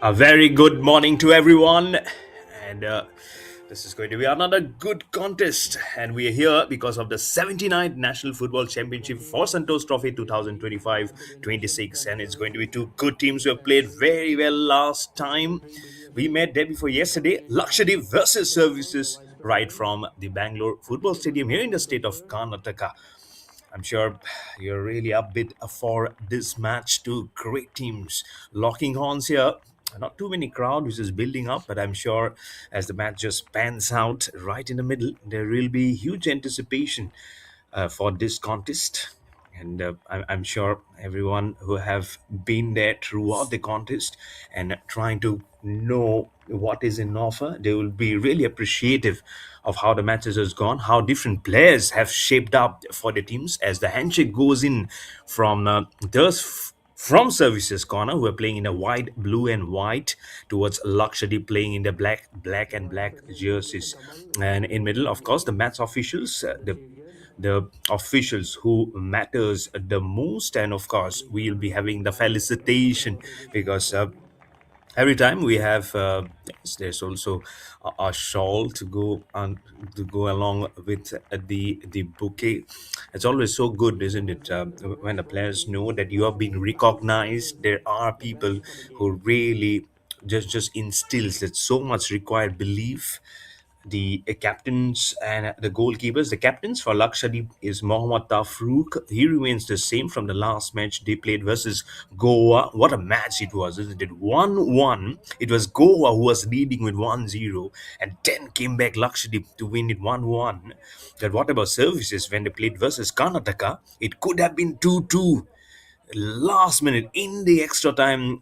A very good morning to everyone, and this is going to be another good contest. And we are here because of the 79th National Football Championship for Santosh Trophy 2025-26, and it's going to be two good teams who have played very well last time. We met day before yesterday, Lakshadweep versus Services, right from the Bangalore Football Stadium here in the state of Karnataka. I'm sure you're really upbeat for this match. Two great teams locking horns here. Not too many crowd which is building up, but I'm sure as the match just pans out right in the middle, there will be huge anticipation for this contest. And I'm sure everyone who have been there throughout the contest and trying to know what is in offer, they will be really appreciative of how the matches has gone, how different players have shaped up for the teams as the handshake goes in from from services corner who are playing in a white, blue and white towards Lakshadweep playing in the black and black jerseys, and in middle, of course, the match officials, the officials who matters the most, and of course we'll be having the felicitation because every time we have there's also a shawl to go along with the bouquet. It's always so good, isn't it, when the players know that you have been recognized. There are people who really just instills that so much required belief. The captains and the goalkeepers. The captains for Lakshadweep is Mohammad Tafrook. He remains the same from the last match they played versus Goa. What a match it was, isn't it? 1-1. It was Goa who was leading with 1-0, and then came back Lakshadweep to win it 1-1. That what about services when they played versus Karnataka? It could have been 2-2 last minute in the extra time.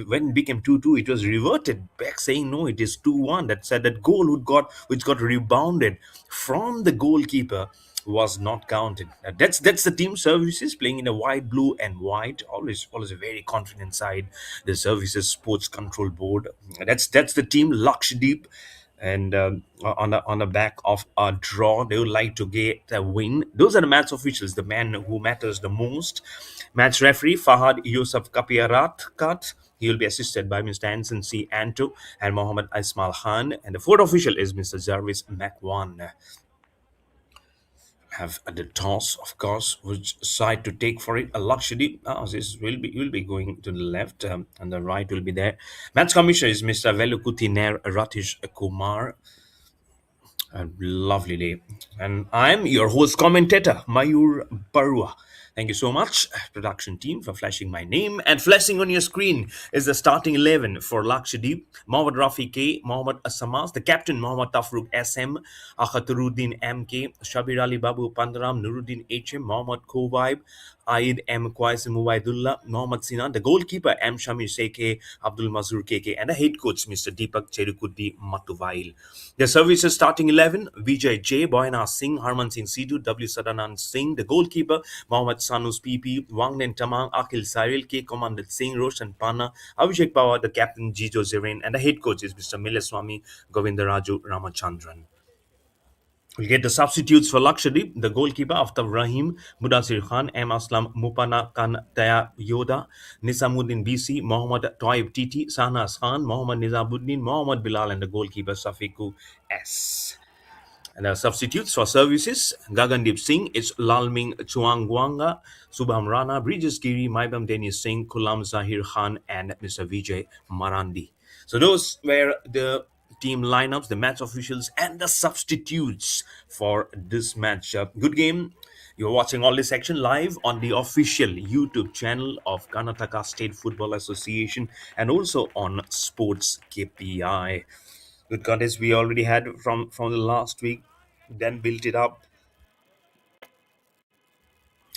When it became 2-2, it was reverted back saying no, it is 2-1. That said, that goal which got rebounded from the goalkeeper was not counted. That's the team services playing in a white, blue and white, always a very confident side, the services sports control board. That's the team Lakshadweep, and on the back of a draw, they would like to get a win. Those are the match officials, the man who matters the most. Match referee Fahad Yusuf Kapiarat. He will be assisted by Mr. Anson C. Anto and Mohammed Ismail Khan. And the fourth official is Mr. Jarvis Makwan. Have the toss, of course, which side to take for it. A luxury. This will be going to the left, and the right will be there. Match commissioner is Mr. Velukuti Nair Ratish Kumar. A lovely day. And I'm your host commentator, Mayur Barua. Thank you so much, production team, for flashing my name. And flashing on your screen is the starting 11 for Lakshadweep. Mohammad Rafi K, Mohammad Asamas, the captain Mohammad Tafruk SM, Akhataruddin MK, Shabir Ali Babu Pandaram, Nuruddin HM, Mohammad Kovaib, Aid M. Qais Mubaidullah, Mohammad Sinan, the goalkeeper M. Shamir Seke, Abdul Mazur KK, and the head coach Mr. Deepak Cherukuddi Matuvail. The services starting 11: Vijay J, Boyana Singh, Harman Singh Sidhu, W. Sadanand Singh, the goalkeeper Mohammad Sanus PP, Wangnen Tamang, Akhil Cyril, K. Comandit Singh, Roshan Panna, Abhishek Pawar, the captain Jijo Zirin, and the head coach is Mr. Milaswamy Govindaraju Ramachandran. We get the substitutes for Lakshadweep, the goalkeeper after Rahim, Mudasir Khan, M. Aslam, Mupana Khan Taya Yoda, Nisamuddin BC, Mohammad Toib Titi, Sahnas Khan, Mohammad Nizamuddin, Mohammad Bilal, and the goalkeeper Safiku S. And the substitutes for services: Gagandeep Singh, it's Lalming Chuangwanga, Subham Rana, Bridges Giri, Maibam Denis Singh, Kulam Zahir Khan, and Mr. Vijay Marandi. So those were the team lineups, the match officials, and the substitutes for this match. Good game. You're watching all this action live on the official YouTube channel of Karnataka State Football Association and also on Sports KPI. Good contest we already had from the last week, then built it up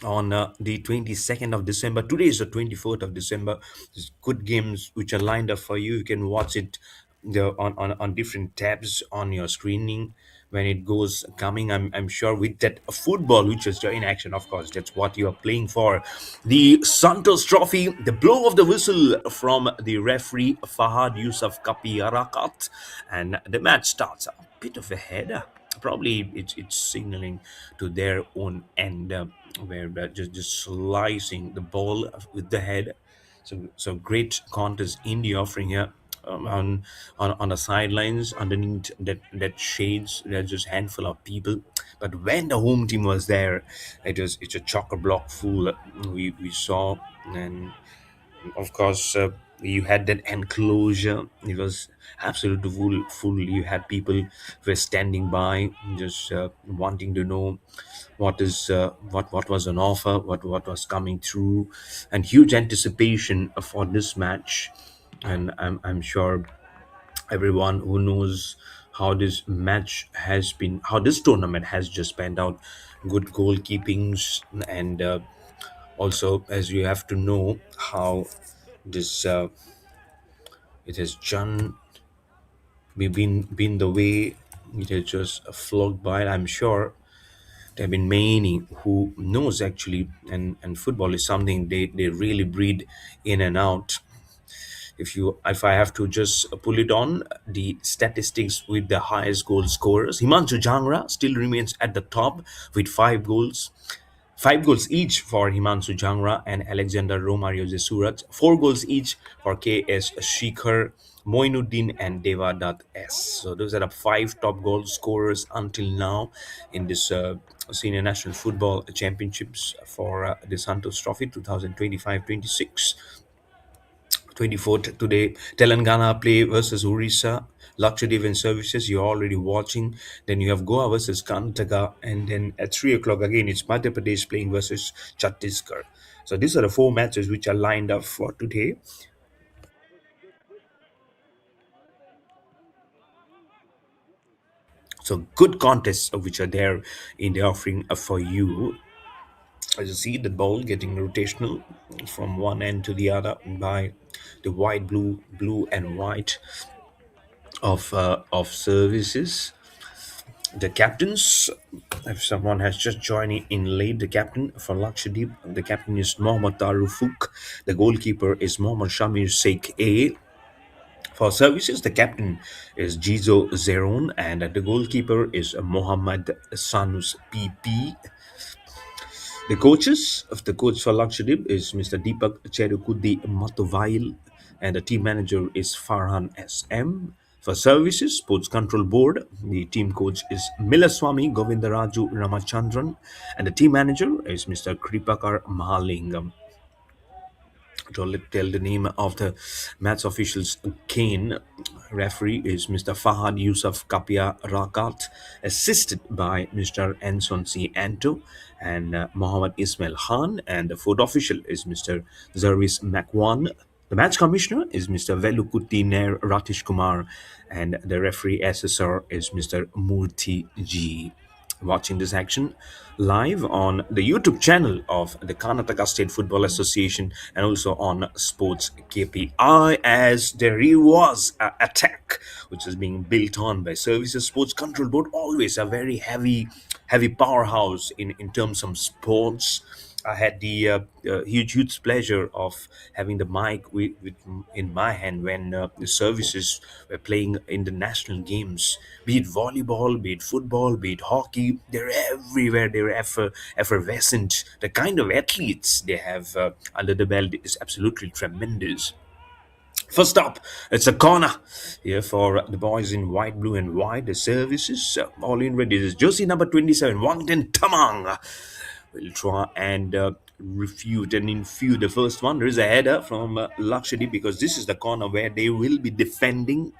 on the 22nd of December. Today is the 24th of December. There's good games which are lined up for you. You can watch it on different tabs on your screening when it goes coming. I'm sure with that football which is in action, of course, that's what you are playing for. The Santosh Trophy, the blow of the whistle from the referee Fahad Yusuf Kapi Arakat, and the match starts a bit of a header. Probably it's signaling to their own end, where they're just slicing the ball with the head. So great contest in the offering here. on the sidelines underneath that shades. There's just handful of people, but when the home team was there, it's a chocker block full. We saw, and of course, you had that enclosure. It was absolutely full. You had people who were standing by, just wanting to know what was on offer, what was coming through, and huge anticipation for this match. And I'm sure everyone who knows how this match has been, how this tournament has just panned out, good goalkeepings, and also as you have to know how this it has been the way it has just flogged by. I'm sure there have been many who knows actually, and football is something they really breathe in and out. If I have to just pull it on the statistics with the highest goal scorers, Himanshu Jangra still remains at the top with 5 goals. 5 goals each for Himanshu Jangra and Alexander Romario de Suraj. 4 goals each for KS Shikhar, Moinuddin, and Devadat S. So those are the five top goal scorers until now in this Senior National Football Championships for the Santosh Trophy 2025-26. 24th today, Telangana play versus Orissa, Lakshadweep and services you're already watching. Then you have Goa versus Karnataka, and then at 3 o'clock again, it's Madhya Pradesh playing versus Chhattisgarh. So these are the four matches which are lined up for today. So good contests which are there in the offering for you. As you see the ball getting rotational from one end to the other by the white, blue and white of services. The captains, if someone has just joined in late, the captain for Lakshadweep, the captain is Mohammad Tarufuk. The goalkeeper is Mohammad Shamir Sheikh A. For services, the captain is Jizo Zeron, and the goalkeeper is Mohammad Sanus PP. The coach for Lakshadweep is Mr. Deepak Cherukudi Matovail, and the team manager is Farhan SM. For services, Sports Control Board, the team coach is Milaswamy Govindaraju Ramachandran, and the team manager is Mr. Kripakar Mahalingam. To tell the name of the match officials Kane. Referee is Mr. Fahad Yusuf Kapia Rakat, assisted by Mr. Anson C. Anto and Mohammad Ismail Khan, and the fourth official is Mr. Zarvis Makwan. The match commissioner is Mr. Velukutti Nair Ratish Kumar, and the referee assessor is Mr. Murthy G. Watching this action live on the YouTube channel of the Karnataka State Football Association and also on Sports KPI, as there was an attack which is being built on by Services Sports Control Board, always a very heavy powerhouse in terms of sports. I had the huge pleasure of having the mic in my hand when the services were playing in the national games, be it volleyball, be it football, be it hockey. They're everywhere. They're effervescent. The kind of athletes they have under the belt is absolutely tremendous. First up, it's a corner here for the boys in white, blue, and white. The services all in red. This is jersey number 27, Wangden Tamang. Will try and refute and infuse the first one. There is a header from Lakshadweep because this is the corner where they will be defending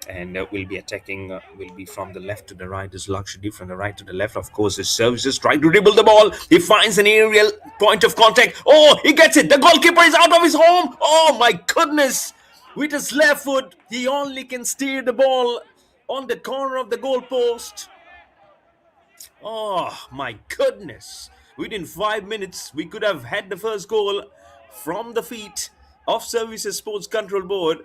and will be attacking. Will be from the left to the right. Is Lakshadweep from the right to the left? Of course, his services trying to dribble the ball. He finds an aerial point of contact. Oh, he gets it. The goalkeeper is out of his home. Oh my goodness! With his left foot, he only can steer the ball on the corner of the goalpost. Oh my goodness. Within 5 minutes, we could have had the first goal from the feet of Services Sports Control Board.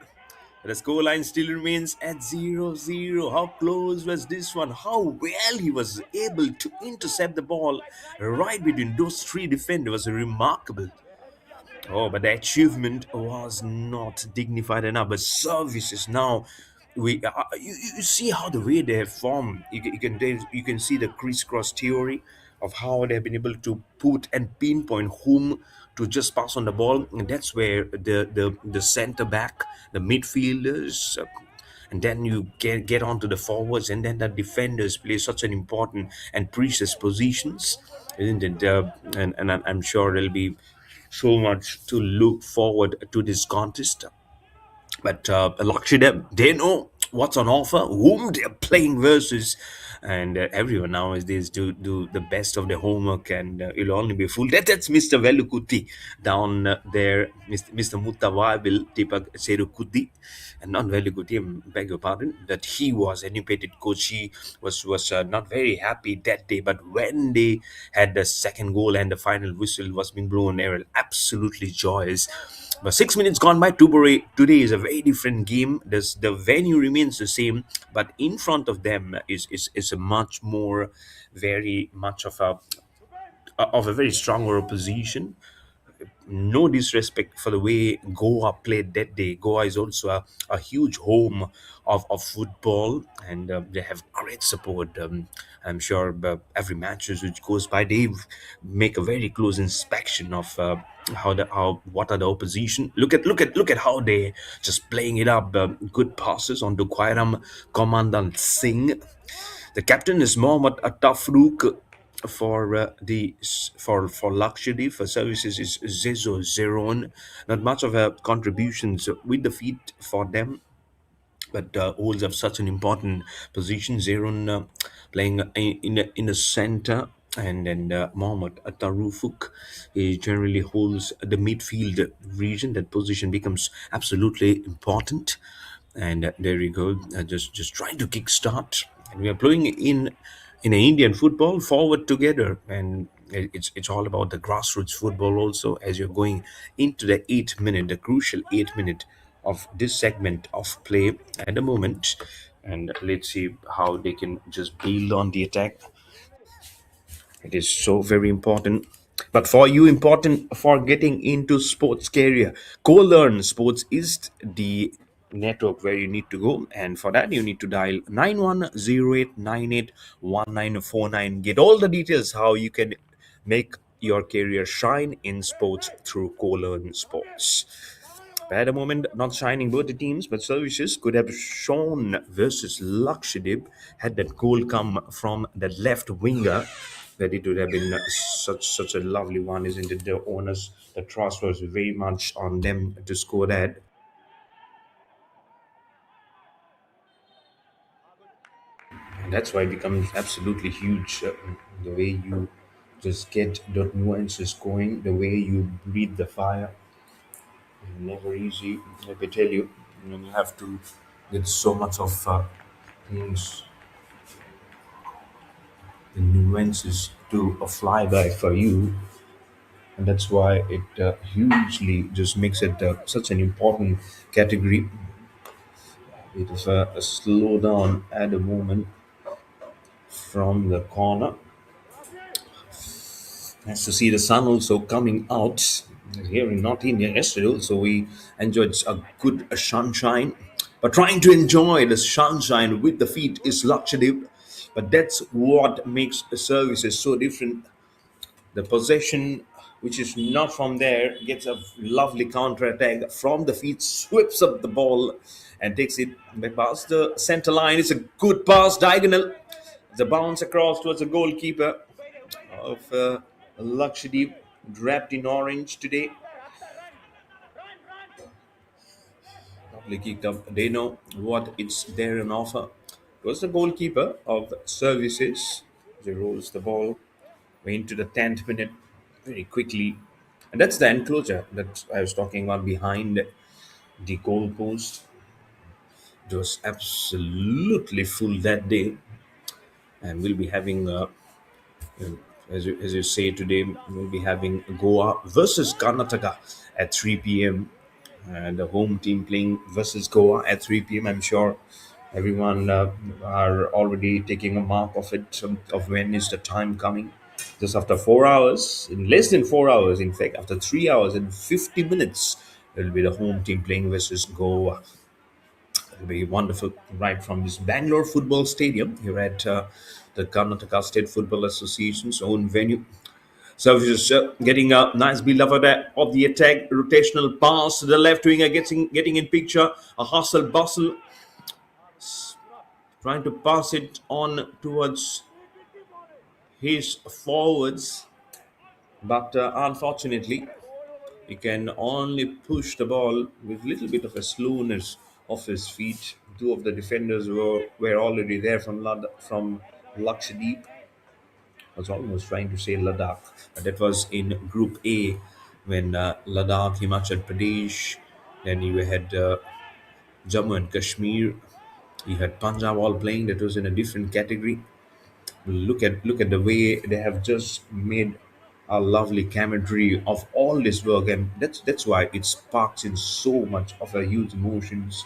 The scoreline still remains at 0-0. How close was this one? How well he was able to intercept the ball right between those three defenders was remarkable. Oh, but the achievement was not dignified enough. But services now, you see how the way they have formed. You can see the crisscross theory. of how they've been able to put and pinpoint whom to just pass on the ball. And that's where the center back, the midfielders, and then you get onto the forwards, and then the defenders play such an important and precious positions, isn't it? And I'm sure there'll be so much to look forward to this contest. But Lakshadweep, they know what's on offer, whom they're playing versus, and everyone nowadays do the best of their homework, and it'll only be fool. That's Mr. Velukuti down there, Mr. Muttawabil Tipak Serukuti, and not Velukuti, I beg your pardon, that he was educated coach. He was not very happy that day, but when they had the second goal and the final whistle was being blown, they were absolutely joyous. But 6 minutes gone by, today is a very different game. The venue remains the same, but in front of them is a much more, very much of a very stronger opposition. No disrespect for the way Goa played that day. Goa is also a huge home of football, and they have great support. I'm sure every matches which goes by, they make a very close inspection of how what are the opposition. Look at how they just playing it up. Good passes on to Kwairam Commandant Singh. The captain is Mohammad Atafruk. For Lakshadweep for services is Zezo Zeron. Not much of a contributions with the feet for them, but holds up such an important position. Zeron playing in the center, and then Mohammad Atarufuk, he generally holds the midfield region. That position becomes absolutely important. And there we go, just trying to kickstart. And we are playing in an Indian football forward together, and it's all about the grassroots football also. As you're going into the 8 minute, the crucial 8 minute of this segment of play at the moment, and let's see how they can just build on the attack. It is so very important. But for you, important for getting into sports career. Co-learn Sports is the network where you need to go. And for that, you need to dial 9108981949. Get all the details how you can make your career shine in sports through Co-learn Sports. At the moment, not shining both the teams, but services could have shown versus Lakshadweep had that goal come from the left winger. That it would have been such a lovely one, isn't it? The owners, the trust was very much on them to score that. And that's why it becomes absolutely huge. The way you just get the nuances going, the way you breathe the fire, never easy. Let me tell you, when you have to get so much of things, the nuances to a flyby for you, and that's why it hugely just makes it such an important category. It is a slow down at the moment from the corner. Nice to see the sun also coming out here in North India. Yesterday also we enjoyed a good sunshine. But trying to enjoy the sunshine with the feet is Lakshadweep. But that's what makes the services so different. The possession, which is not from there, gets a lovely counter attack from the feet, sweeps up the ball and takes it back past the center line. It's a good pass, diagonal. The bounce across towards the goalkeeper of Lakshadweep, wrapped in orange today. Lovely kicked up. They know what it's there on offer. It was the goalkeeper of services. He rolls the ball into the 10th minute very quickly. And that's the enclosure that I was talking about behind the goalpost. It was absolutely full that day. And we'll be having, as you say today, we'll be having Goa versus Karnataka at 3 p.m. And the home team playing versus Goa at 3 p.m. I'm sure everyone are already taking a mark of it, of when is the time coming. Just after 4 hours, in less than 4 hours, in fact, after 3 hours and 50 minutes, it will be the home team playing versus Goa. It'll be wonderful right from this Bangalore football stadium here at the Karnataka State Football Association's own venue. Services getting a nice build up of the attack, rotational pass to the left winger, getting in picture, a hustle bustle, trying to pass it on towards his forwards, but unfortunately, he can only push the ball with a little bit of a slowness of his feet. Two of the defenders were already there from Lakshadweep. I was almost trying to say Ladakh, but that was in Group A when Ladakh, Himachal Pradesh, then you had Jammu and Kashmir, you had Punjab all playing. That was in a different category. Look at the way they have just made a lovely chemistry of all this work, and that's why it sparks in so much of a huge emotions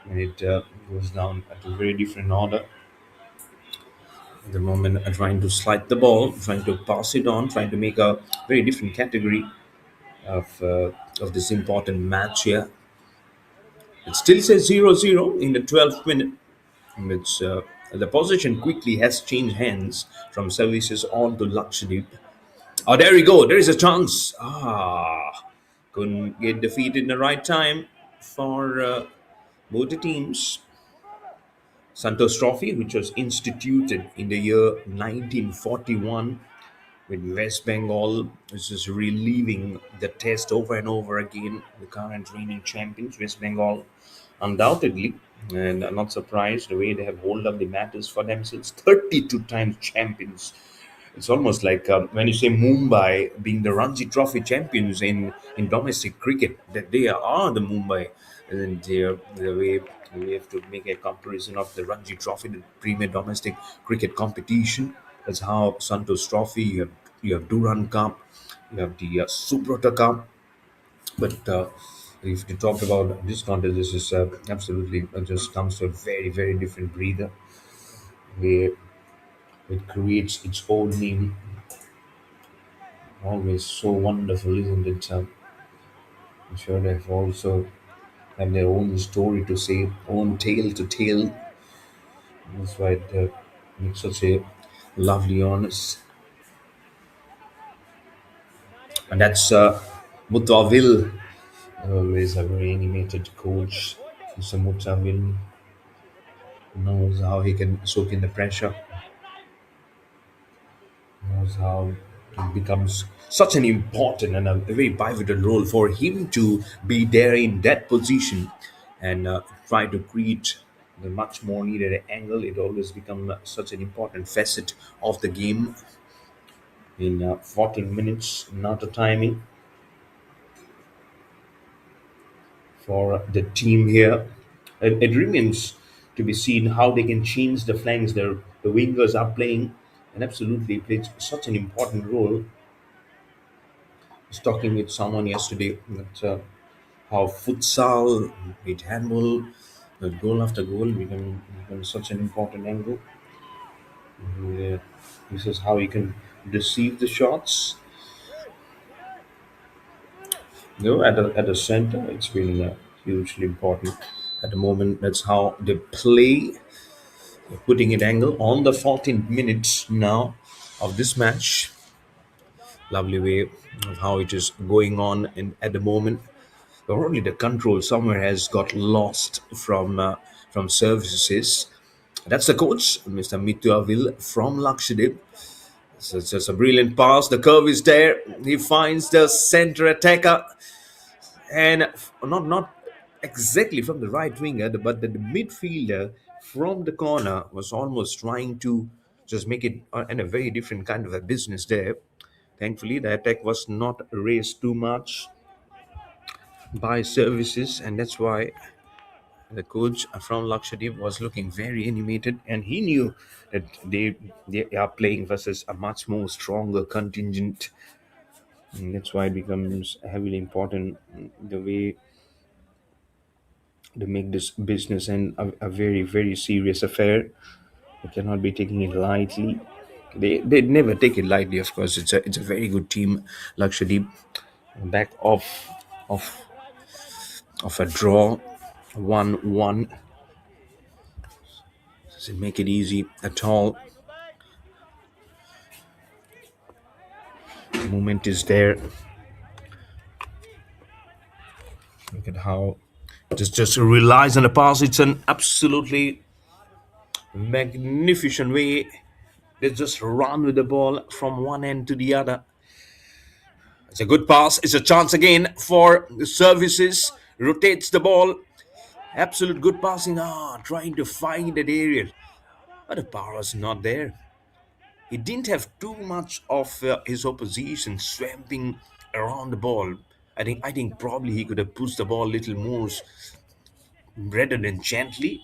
when it goes down at a very different order. At the moment, trying to slide the ball, trying to pass it on, trying to make a very different category of this important match here. It still says 0-0 in the 12th minute. It's, the position quickly has changed hands from services on to Lakshadweep. Oh, there we go. There is a chance. Couldn't get the feet in the right time for both the teams. Santosh Trophy, which was instituted in the year 1941 with West Bengal, is just reliving the test over and over again. The current reigning champions, West Bengal, undoubtedly, and I'm not surprised the way they have held up the matters for themselves. 32 times champions. It's almost like when you say Mumbai being the Ranji Trophy champions in domestic cricket, that they are the Mumbai, and the way we have to make a comparison of the Ranji Trophy, the premier domestic cricket competition. That's how Santosh Trophy. You have Duran Cup, you have the Subrata Cup, but if you talk about this contest, this is absolutely just comes to a very very different breather where it creates its own name. Always so wonderful, isn't it? I'm sure they've also have their own story to say, own tale to tell. That's why it makes such a lovely honest. And that's Mutawil, always a very animated coach. Mr. Mutawil knows how he can soak in the pressure, knows how it becomes such an important and a very pivotal role for him to be there in that position and try to create the much more needed angle. It always becomes such an important facet of the game in 14 minutes, not a timing for the team here. It remains to be seen how they can change the flanks. The wingers are playing and absolutely played such an important role. Was talking with someone yesterday that how futsal, with handball, that goal after goal become such an important angle. Uh, this is how you can receive the shots. At the center, it's been hugely important. At the moment, that's how they play, putting it angle on the 14th minute now of this match. Lovely way of how it is going on at the moment. Probably the control somewhere has got lost from services. That's the coach, Mr. Mituavil from Lakshadweep. So it's just a brilliant pass. The curve is there. He finds the center attacker, and not exactly from the right winger, but the midfielder from the corner was almost trying to just make it in a very different kind of a business there. Thankfully, the attack was not raised too much by services, and that's why the coach from Lakshadweep was looking very animated, and he knew that they are playing versus a much more stronger contingent. And that's why it becomes heavily important the way they make this business and a very very serious affair. They cannot be taking it lightly. They never take it lightly. Of course, it's a very good team, Lakshadweep, back of of a draw, 1-1. Doesn't make it easy at all. movement is there. Look at how just relies on the pass. It's an absolutely magnificent way. They just run with the ball from one end to the other. It's a good pass. It's a chance again for the services. Rotates the ball. Absolute good passing. Trying to find that area. But the power was not there. He didn't have too much of his opposition swamping around the ball. I think probably he could have pushed the ball a little more rather than gently,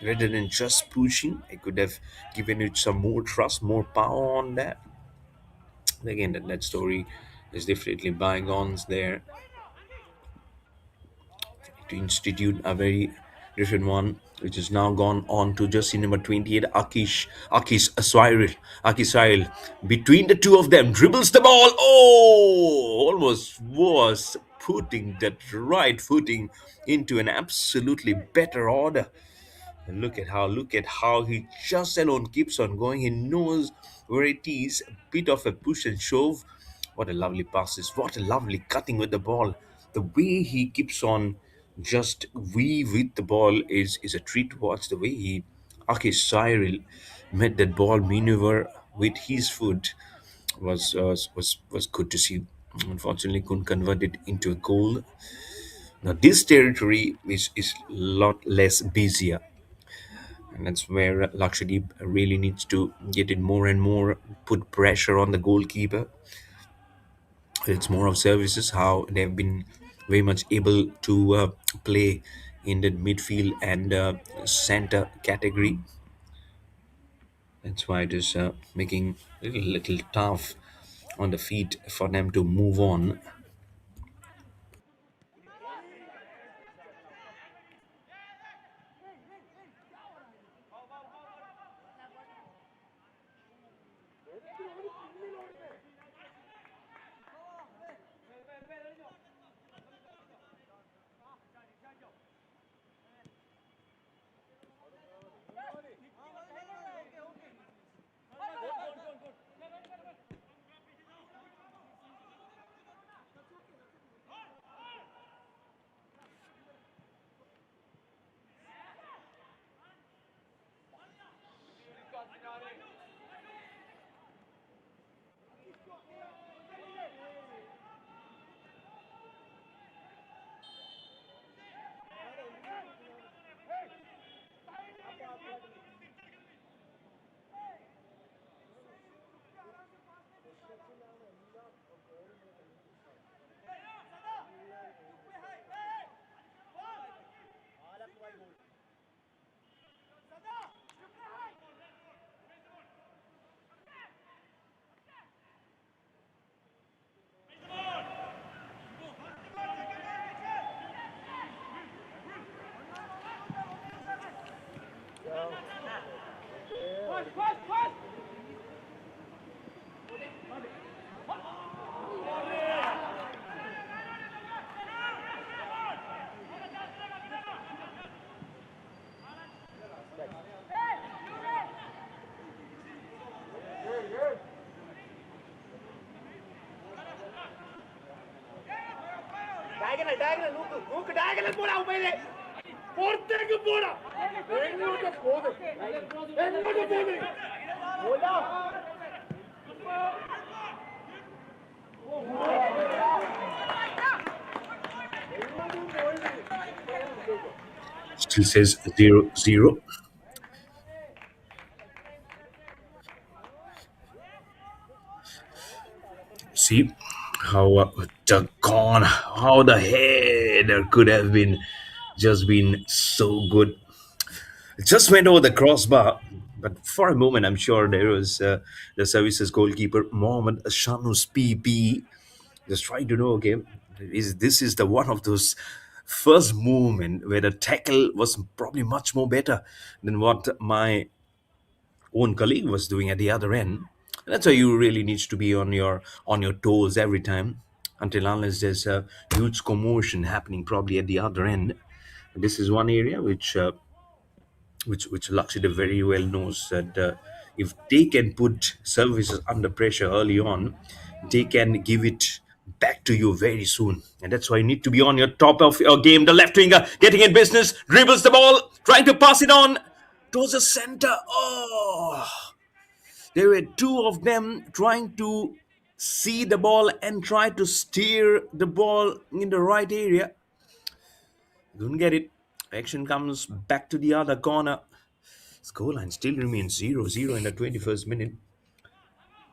rather than just pushing. I could have given it some more trust, more power on that. Again, that story is definitely bygones there. To institute a very different one, which has now gone on to just in number 28, Akish Cyril. Between the two of them, dribbles the ball. Oh, almost was putting that right footing into an absolutely better order. And look at how he just alone keeps on going. He knows where it is. A bit of a push and shove. What a lovely passes. What a lovely cutting with the ball. The way he keeps on just weave with the ball is a treat to watch. The way he Akish Cyril made that ball maneuver with his foot was good to see. Unfortunately, couldn't convert it into a goal. Now this territory is a lot less busier, and that's where Lakshadweep really needs to get it more and more, put pressure on the goalkeeper. It's more of services how they've been very much able to play in the midfield and center category. That's why it is making it a little tough on the feet for them to move on. Diagonal, diagonal, look, diagonal போடா உபைலே போர்த்தேக்கு போடா எங்கோட போடு எங்கோட போடு போடா Still says 0-0. See how how the header could have been just been so good. It just went over the crossbar, but for a moment, I'm sure there was the services goalkeeper Mohammad Shanus PP just trying to know, okay, is this is the one of those first movement where the tackle was probably much more better than what my own colleague was doing at the other end. That's why you really need to be on your toes every time, until unless there's a huge commotion happening probably at the other end. This is one area which Lakshya very well knows that if they can put services under pressure early on, they can give it back to you very soon. And that's why you need to be on your top of your game. The left winger getting in business, dribbles the ball, trying to pass it on towards the center. Oh, there were two of them trying to see the ball and try to steer the ball in the right area. Couldn't get it. Action comes back to the other corner. Scoreline still remains 0-0 in the 21st minute.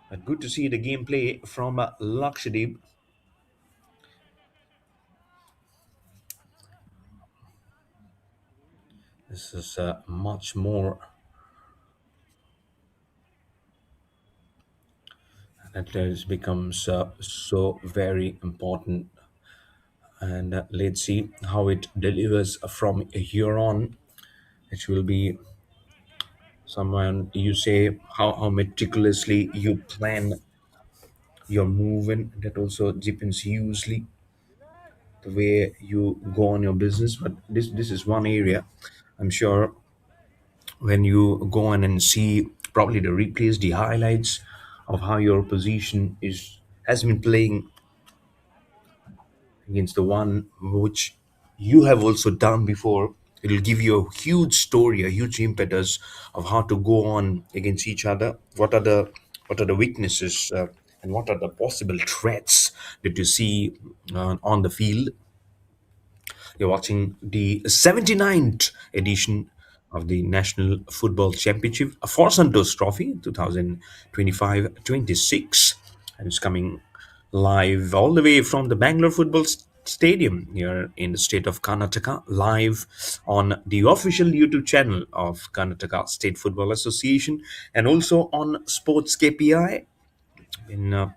But good to see the gameplay from Lakshadweep. This is much more, that becomes so very important. And let's see how it delivers from here on. It will be someone you say how meticulously you plan your movement. That also depends hugely the way you go on your business. But this is one area I'm sure when you go on and see probably the replays, the highlights of how your position is has been playing against the one which you have also done before. It'll give you a huge story, a huge impetus of how to go on against each other. What are the weaknesses, and what are the possible threats that you see on the field. You're watching the 79th edition of the National Football Championship for Santosh Trophy 2025-26. And it's coming live all the way from the Bangalore Football Stadium here in the state of Karnataka, live on the official YouTube channel of Karnataka State Football Association and also on SportsKPI in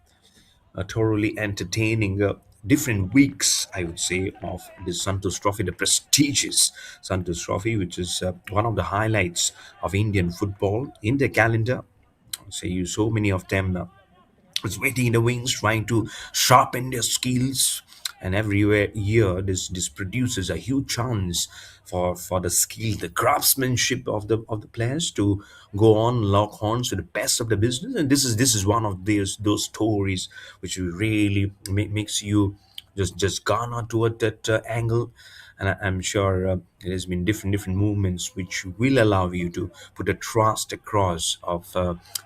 thoroughly entertaining different weeks, I would say, of the Santosh Trophy, the prestigious Santosh Trophy, which is one of the highlights of Indian football in their calendar. Say you so many of them is waiting in the wings, trying to sharpen their skills. And every year, this produces a huge chance for the skill, the craftsmanship of the players to go on lock horns to the best of the business. And this is one of those stories which really makes you just garner toward that angle. And I'm sure there's been different movements which will allow you to put a trust across of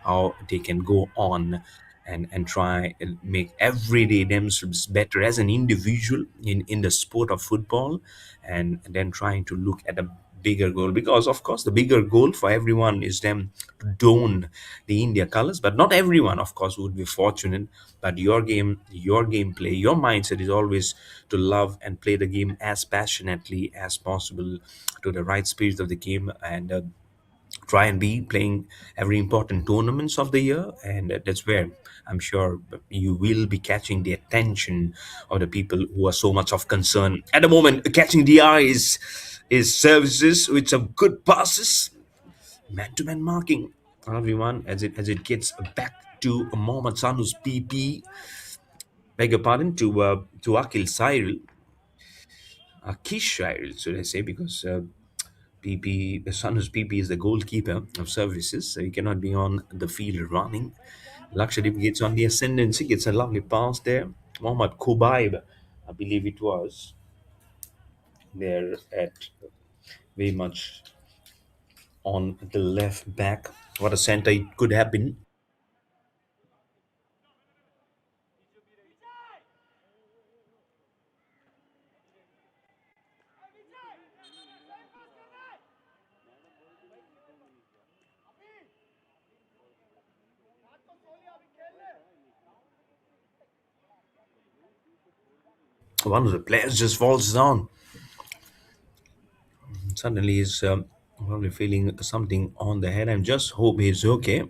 how they can go on and try and make every day themselves better as an individual in the sport of football, and then trying to look at a bigger goal, because of course the bigger goal for everyone is them to don the India colors. But not everyone of course would be fortunate. But your gameplay, your mindset is always to love and play the game as passionately as possible, to the right spirit of the game, and try and be playing every important tournaments of the year. And that's where I'm sure you will be catching the attention of the people who are so much of concern at the moment. Catching the eyes is services with some good passes, man-to-man marking everyone as it gets back to Mohammad Sanu's PP, beg your pardon, to Akish Cyril, should I say, because PP, the son whose PP is the goalkeeper of services, so he cannot be on the field running. Lakshadweep gets on the ascendancy, gets a lovely pass there. Mohammad Kubaib, I believe it was, there at very much on the left back. What a center it could have been. One of the players just falls down. Suddenly he's probably feeling something on the head. I just hope he's okay.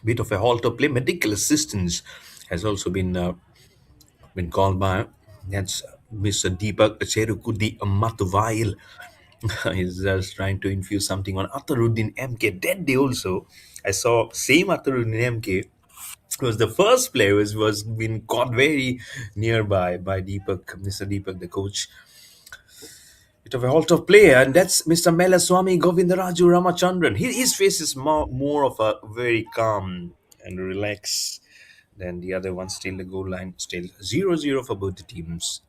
Bit of a halter play. Medical assistance has also been called by. That's Mr. Deepak Cherukudi Matuvail. He's just trying to infuse something on Ataruddin MK. That day also, I saw same Ataruddin MK was the first player was been caught very nearby by Deepak, Mr. Deepak, the coach. bit of a halt of play, and that's Mr. Melaswamy Govindaraju Ramachandran. His face is more of a very calm and relaxed than the other one. Still, the goal line still 0-0 for both the teams.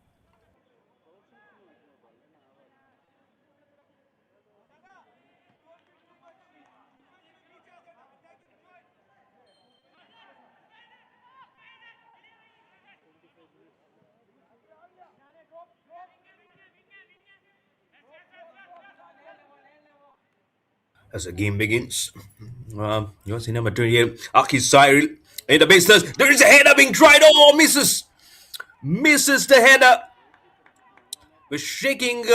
As the game begins, your number 28, Aki Cyril in the business. There is a header being tried. Oh, misses the header. We're shaking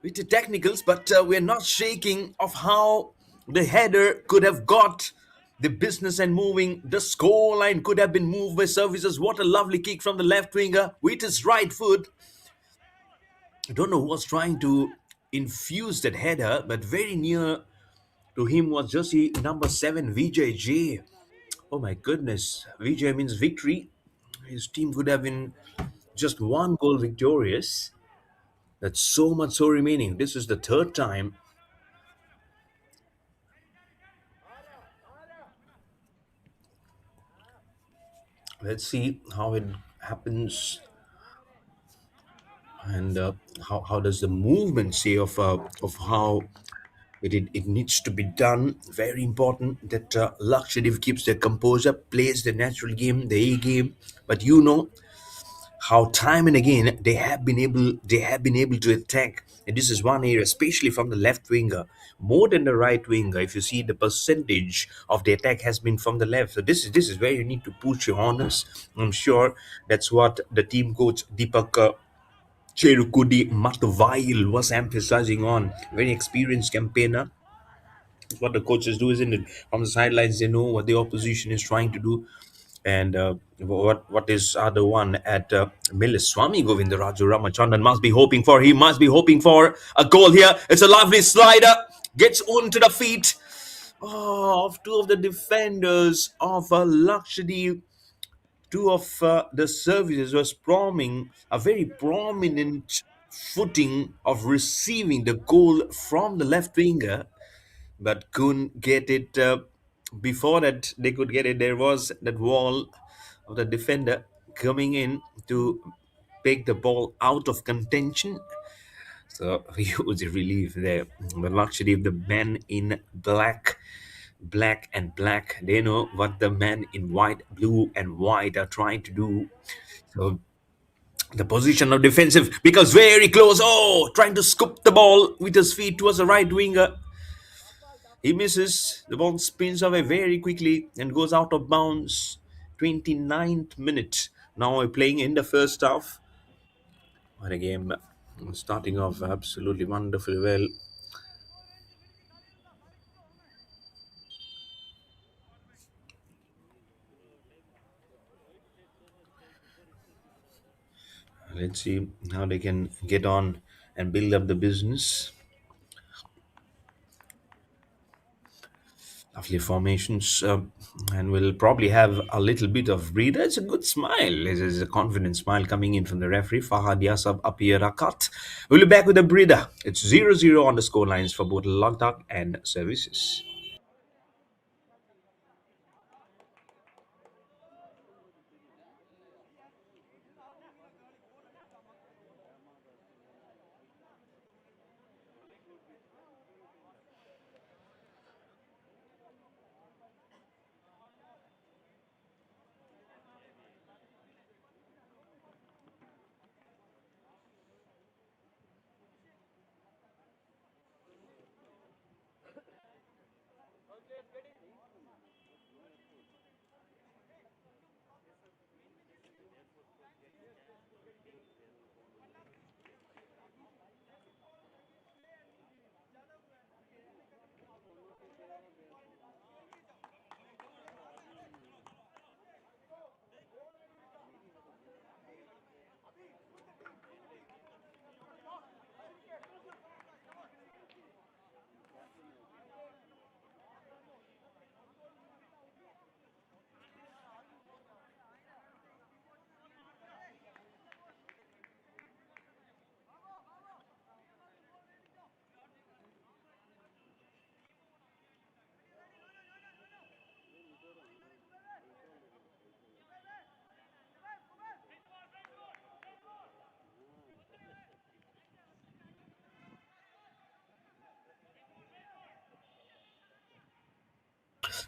with the technicals, but we're not shaking of how the header could have got the business and moving. The score line could have been moved by services. What a lovely kick from the left winger with his right foot. I don't know who was trying to infuse that header, but very near to him was jersey number 7, VJJ. Oh my goodness. VJ means victory. His team could have been just one goal victorious. That's so much so remaining. This is the third time. Let's see how it happens, and how does the movement say of how it needs to be done. Very important that Lakshadweep keeps their composure, plays the natural game, the A game. But you know how time and again they have been able to attack, and this is one area, especially from the left winger, more than the right winger. If you see, the percentage of the attack has been from the left, so this is where you need to push your honors. I'm sure that's what the team coach Deepak Cherukudi Matavail was emphasizing on. Very experienced campaigner. What the coaches do, isn't it? From the sidelines, they know what the opposition is trying to do, and what is other one at Swami Govindaraju Ramachandran must be hoping for. He must be hoping for a goal here. It's a lovely slider, gets onto the feet of two of the defenders of Lakshadweep. Two of the services was promising a very prominent footing of receiving the goal from the left winger, but couldn't get it. Before that they could get it, there was that wall of the defender coming in to pick the ball out of contention. So huge relief there. But luckily the men in black, they know what the men in white, blue and white are trying to do. So the position of defensive, because very close, oh, trying to scoop the ball with his feet towards the right winger. He misses. The ball spins away very quickly and goes out of bounds. 29th minute. Now we're playing in the first half. What a game. Starting off absolutely wonderfully well. Let's see how they can get on and build up the business. Lovely formations, and we'll probably have a little bit of breather. It's a good smile. It's a confident smile coming in from the referee, Fahad Yasab Apiyarakat. We'll be back with a breather. It's 0-0 on the score lines for both Ladakh and services.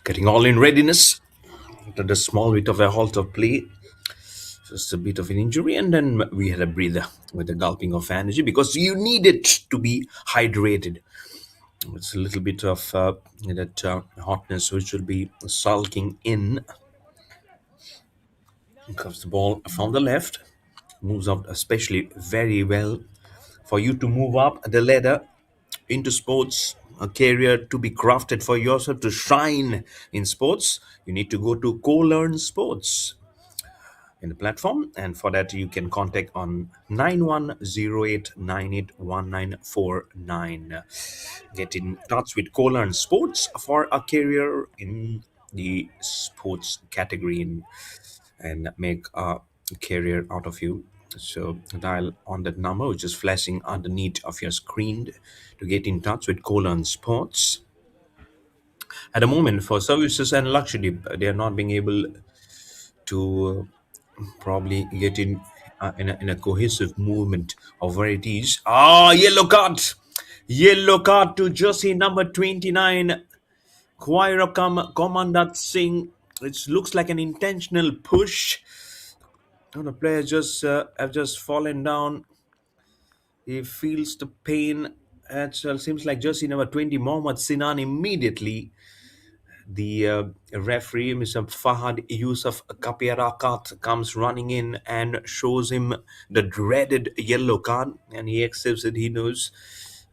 Getting all in readiness. After the small bit of a halt of play, just a bit of an injury, and then we had a breather with a gulping of energy because you need it to be hydrated. It's a little bit of that hotness which will be sulking in. Comes the ball from the left, moves out especially very well for you to move up the ladder into sports, a career to be crafted for yourself to shine in sports. You need to go to co-learn sports in the platform, and for that you can contact on 9108981949. Get in touch with co-learn sports for a career in the sports category and make a career out of you. So dial on that number which is flashing underneath of your screen to get in touch with co-learn sports. At the moment, for services and Lakshadweep, they are not being able to probably get in a cohesive movement of where it is. Ah, yellow card! Yellow card to jersey number 29, Quairakam Commandant Singh. It looks like an intentional push. Oh, the player just have just fallen down. He feels the pain. It seems like jersey number 20, Mohammad Sinan, immediately the referee, Mr. Fahad Yusuf Kapiarakat, comes running in and shows him the dreaded yellow card, and he accepts it. He knows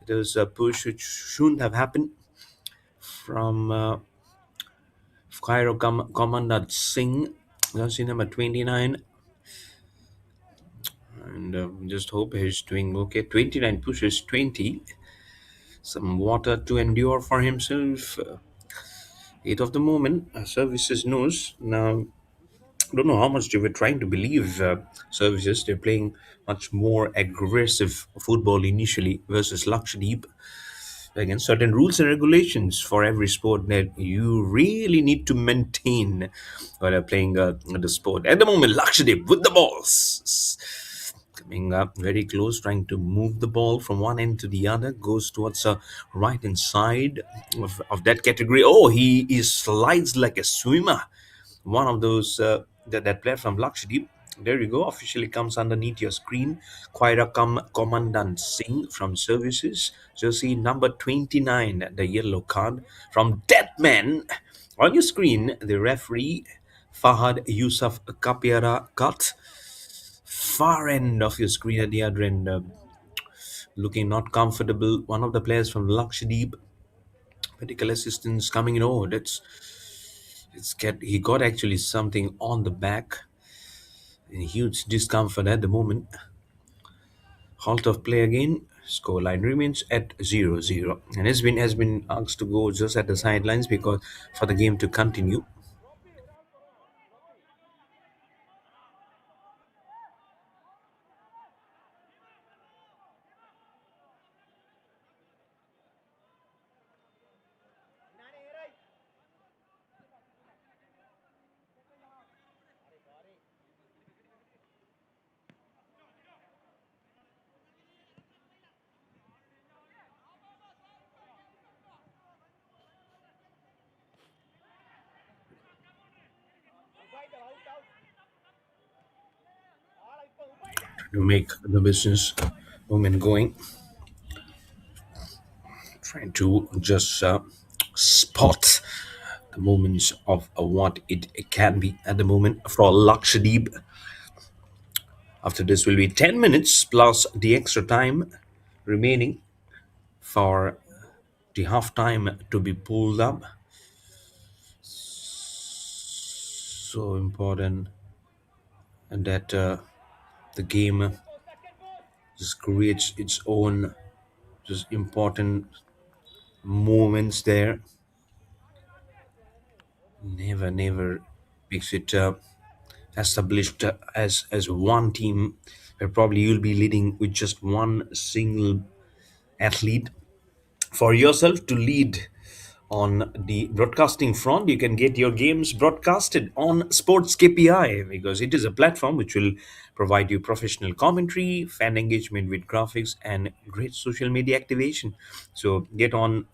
it was a push which shouldn't have happened from Commandant Singh, jersey number 29. And just hope he's doing okay. 29 pushes 20. Some water to endure for himself. Eight of the moment. Services knows. Now, I don't know how much they were trying to believe services. They're playing much more aggressive football initially versus Lakshadweep. Again, certain rules and regulations for every sport that you really need to maintain while you're playing the sport. At the moment, Lakshadweep with the balls. Coming up very close, trying to move the ball from one end to the other, goes towards the right hand side of that category. Oh, he slides like a swimmer. One of those that player from Lakshadweep. There you go. Officially comes underneath your screen. Quairakam Commandant Singh from services. Jersey number 29, the yellow card from Deadman. On your screen, the referee Fahad Yusuf Kapiara cut. Far end of your screen at the other end, looking not comfortable. One of the players from Lakshadweep, medical assistance coming in. Oh, he got actually something on the back. In huge discomfort at the moment. Halt of play again. Scoreline remains at 0-0, and has been asked to go just at the sidelines because for the game to continue. To make the business movement going, trying to just spot the moments of what it can be at the moment for Lakshadweep. After this will be 10 minutes plus the extra time remaining for the half time to be pulled up. So important, and that the game just creates its own just important moments there. Never makes it established as one team where probably you'll be leading with just one single athlete. For yourself to lead on the broadcasting front, you can get your games broadcasted on SportsKPI because it is a platform which will provide you professional commentary, fan engagement with graphics, and great social media activation. So get on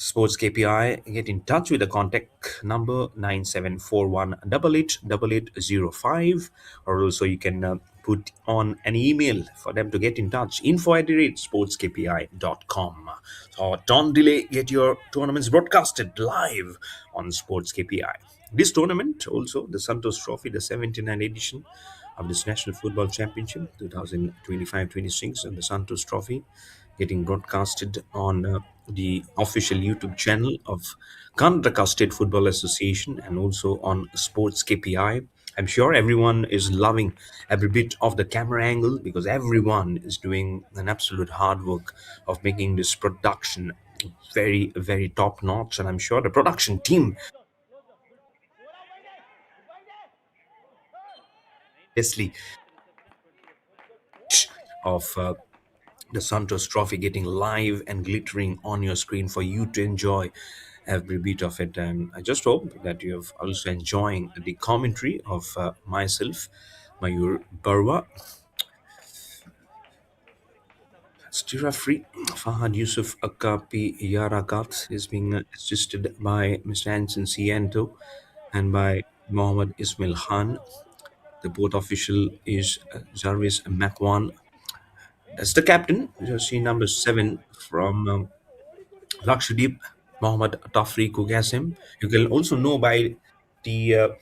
Sports KPI, get in touch with the contact number 9741888805, or also you can put on an email for them to get in touch, info@sportskpi.com. So don't delay, get your tournaments broadcasted live on Sports KPI. This tournament, also the Santosh Trophy, the 79th edition of this National Football Championship 2025-26, and the Santosh Trophy getting broadcasted on the official YouTube channel of Karnataka State Football Association and also on Sports KPI. I'm sure everyone is loving every bit of the camera angle because everyone is doing an absolute hard work of making this production very, very top notch. And I'm sure the production team, Leslie, of the Santos Trophy getting live and glittering on your screen for you to enjoy every bit of it. And I just hope that you have also enjoying the commentary of myself, Mayur Barwa, Stira Free, Fahad Yusuf Akapi Yarakat is being assisted by Mr. Anson Siento and by Mohammed Ismail Khan. The board official is Jarvis Makwan. That's the captain, jersey number 7 from Lakshadweep, Mohammad Tafriq Qasim. You can also know the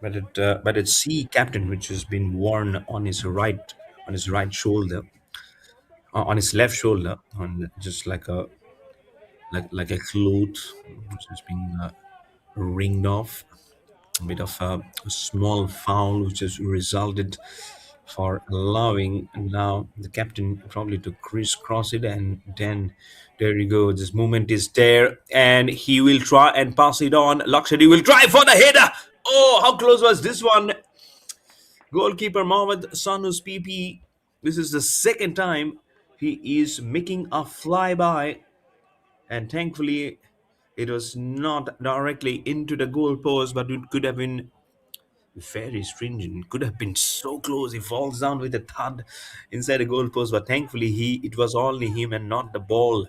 by the sea captain, which has been worn on his right shoulder, on his left shoulder, on just like a cloth which has been ringed off. A bit of a small foul, which has resulted for allowing now the captain probably to crisscross it, and then there you go. This movement is there, and he will try and pass it on. Lakshadweep will try for the header. Oh, how close was this one? Goalkeeper Mohammad Sanus PP. This is the second time he is making a flyby, and thankfully it was not directly into the goal post, but it could have been very stringent. Could have been so close. He falls down with a thud inside the goalpost, but thankfully it was only him and not the ball.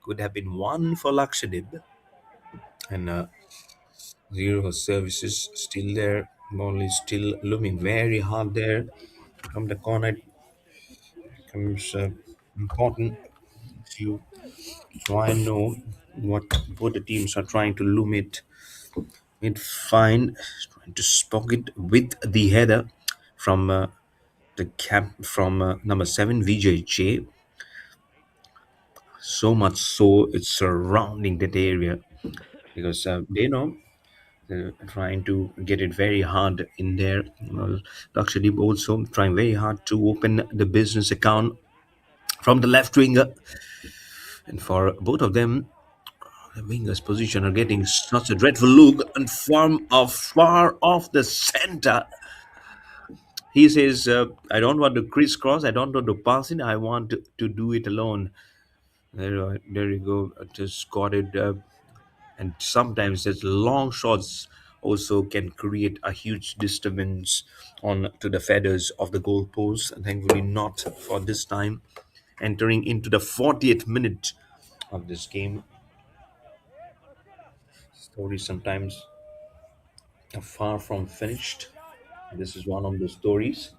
Could have been one for Lakshadweep, and zero services still there. Ball is still looming very hard there. From the corner it becomes important to try and know what both the teams are trying to loom it fine, trying to spock it with the header from the cap from number 7 VJJ, so much so it's surrounding that area because they know they're trying to get it very hard in there. Lakshadweep also trying very hard to open the business account from the left winger, and for both of them the winger's position are getting such a dreadful look, and from far off the center he says, I don't want to crisscross, I don't want to pass it, I want to do it alone. There you go. Just got it. And sometimes these long shots also can create a huge disturbance on to the feathers of the goalpost. And thankfully, not for this time. Entering into the 40th minute of this game, story sometimes are far from finished. This is one of the stories.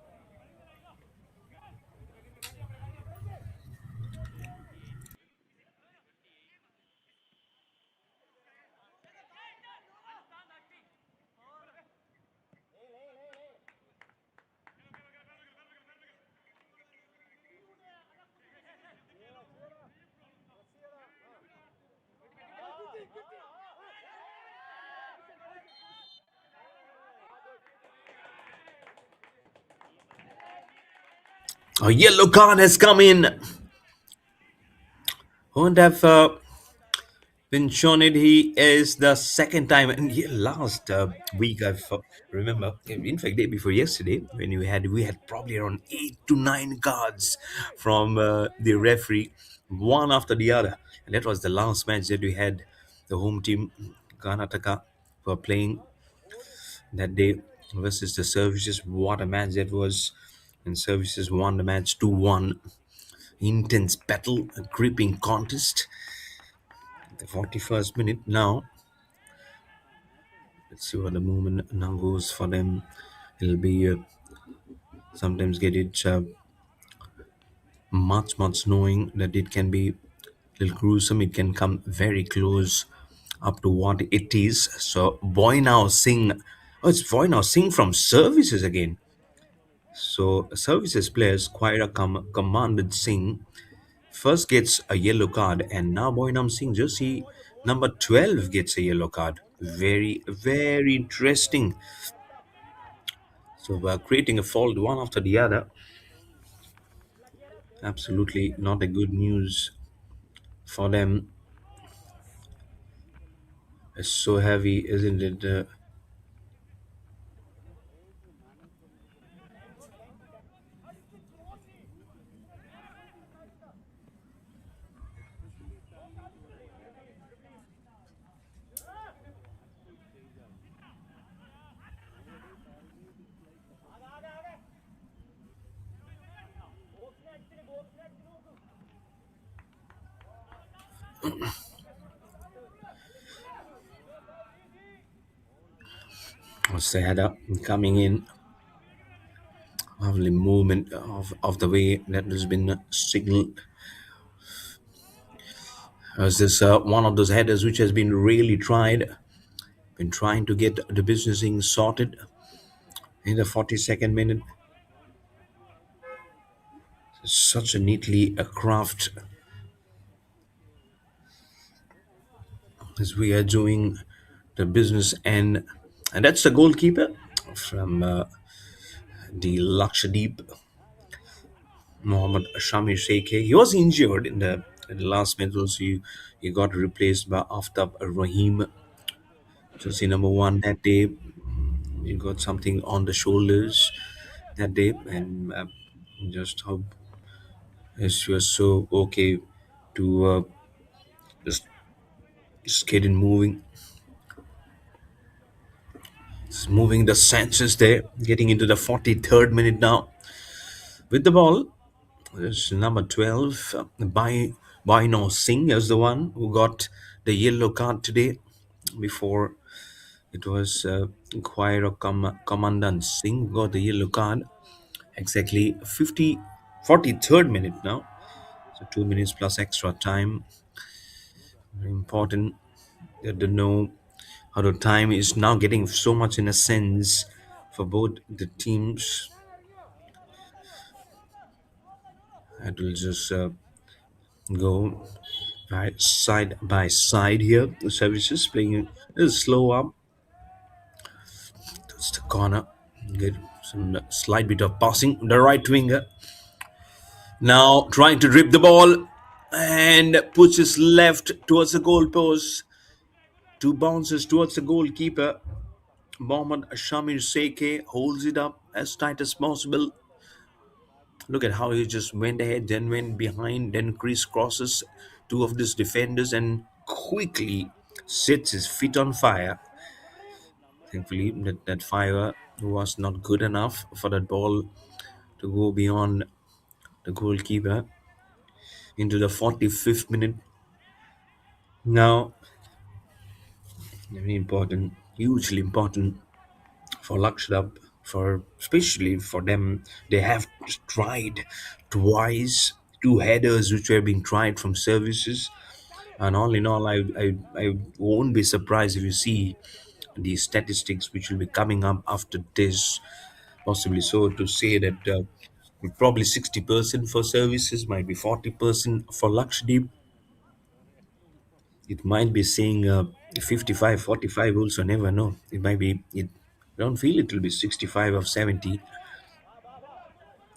A yellow card has come in. Won't have been shown it. He is the second time, and last week I remember. In fact, day before yesterday, when we had probably around 8 to 9 cards from the referee, one after the other, and that was the last match that we had. The home team, Karnataka, were playing that day versus the Services. What a match that was! And Services won the match 2-1. Intense battle, a gripping contest. The 41st minute now. Let's see what the movement now goes for them. It'll be sometimes get it much knowing that it can be a little gruesome. It can come very close up to what it is. So Boy Now Singh. Oh, it's Boy Now Singh from services again. So services players quite a commanded Singh first gets a yellow card, and now Boynam Singh Joshi number 12 gets a yellow card. Very interesting. So we're creating a fault one after the other. Absolutely not a good news for them. It's so heavy, isn't it? Sayada coming in. Lovely movement of the way that has been signaled. As this one of those headers which has been really tried, been trying to get the businessing sorted in the 42nd minute. Such a neatly a craft as we are doing the business and that's the goalkeeper from the Lakshadweep, Mohammed Shamir Sheikh. He was injured in the last minute. Also, he got replaced by Aftab Rahim. So, see, number one that day, he got something on the shoulders that day, and just how she was so okay to just get in moving. Just moving the senses there, getting into the 43rd minute now. With the ball, there's number 12, Baino Singh is the one who got the yellow card today. Before it was Commandant Singh who got the yellow card. Exactly 43rd minute now. So 2 minutes plus extra time. Very important to know how the time is now getting so much in a sense for both the teams. It will just go right side by side here. The services playing a little slow up. That's the corner. Get some slight bit of passing. The right winger now trying to rip the ball and puts his left towards the goal post. Two bounces towards the goalkeeper. Mohammad Shamir Seke holds it up as tight as possible. Look at how he just went ahead, then went behind, then crisscrosses two of these defenders and quickly sets his feet on fire. Thankfully, that fire was not good enough for that ball to go beyond the goalkeeper into the 45th minute. Now, very important, hugely important for Lakshadweep, for especially for them. They have tried twice, two headers which were being tried from services. And all in all, I won't be surprised if you see the statistics which will be coming up after this. Possibly so to say that probably 60% for services, might be 40% for Lakshadweep. It might be saying 55, 45 also, never know. It might be, it I don't feel it will be 65 or 70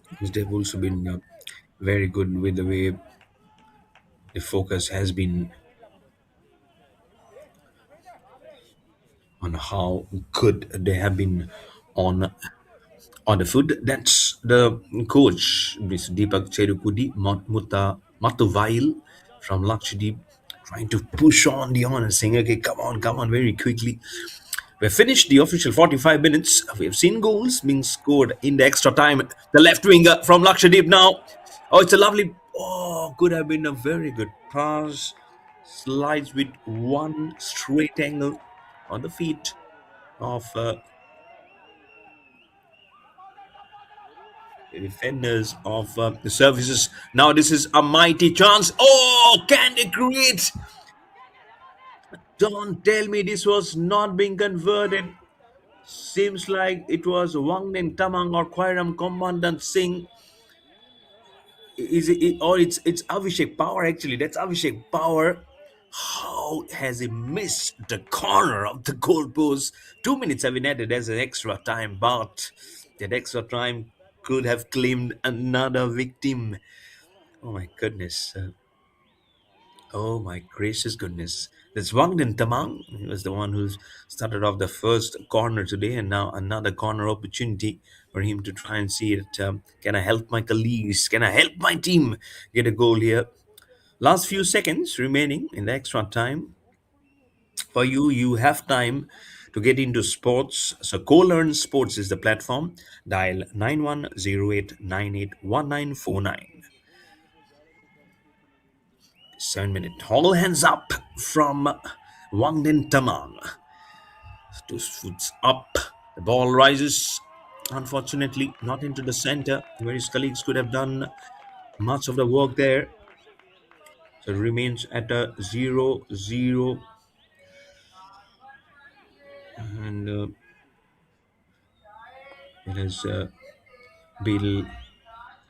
because they've also been very good with the way the focus has been on how good they have been on on the foot. That's the coach, Mr. Deepak Cherukudi Matuvail from Lakshadweep, trying to push on the honor, saying, okay, come on, very quickly. We've finished the official 45 minutes. We have seen goals being scored in the extra time. The left winger from Lakshadweep now. Oh, it's a lovely. Oh, could have been a very good pass. slides with one straight angle on the feet of the defenders of the services. Now this is a mighty chance. Oh, can they create? Don't tell me this was not being converted. Seems like it was Wangden Tamang or Kwairam Commandant Singh. Is it, or it's Avishek Power actually? That's Avishek Power. How has he missed the corner of the goalpost? 2 minutes have been added as an extra time, but that extra time could have claimed another victim. Oh my goodness. Oh my gracious goodness. That's Wangden Tamang. He was the one who started off the first corner today, and now another corner opportunity for him to try and see it. Can I help my colleagues? Can I help my team get a goal here? Last few seconds remaining in the extra time. For you, you have time to get into sports. So, Co-Learn Sports is the platform. Dial 9108981949. 7 minute. All hands up from Wangden Tamang. Two foots up. The ball rises. Unfortunately, not into the center, where his colleagues could have done much of the work there. So it remains at a 0-0. And it is Bill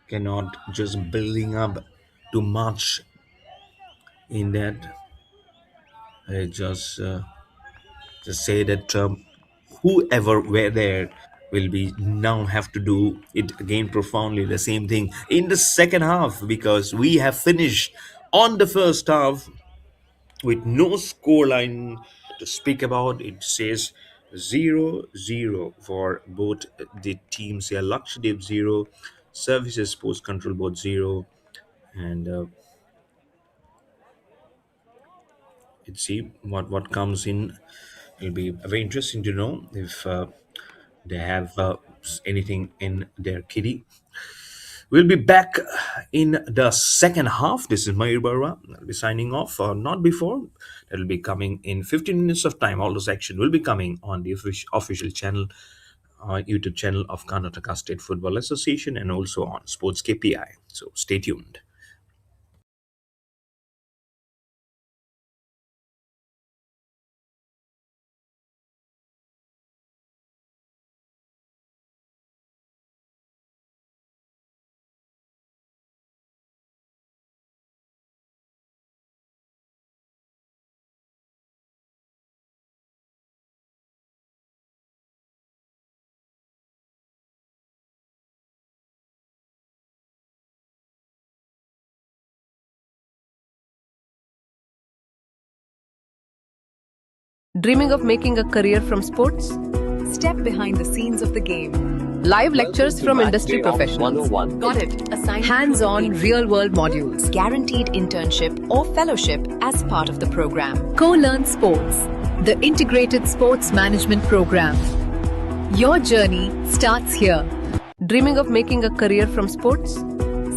cannot just building up too much in that. I just say that whoever were there will be now have to do it again profoundly the same thing in the second half, because we have finished on the first half with no scoreline to speak about. It says 0-0 for both the teams here. Lakshadweep 0, Services Sports Control Board 0, and let's see what comes in. It'll be very interesting to know if they have anything in their kitty. We'll be back in the second half. This is Mayur Barwa. I'll be signing off, not before. It'll be coming in 15 minutes of time. All those action will be coming on the official channel, YouTube channel of Karnataka State Football Association, and also on Sports KPI. So stay tuned. Dreaming of making a career from sports? Step behind the scenes of the game. Live lectures from industry professionals. Got it. Hands-on real-world modules. Guaranteed internship or fellowship as part of the program. Co-Learn Sports, the integrated sports management program. Your journey starts here. Dreaming of making a career from sports?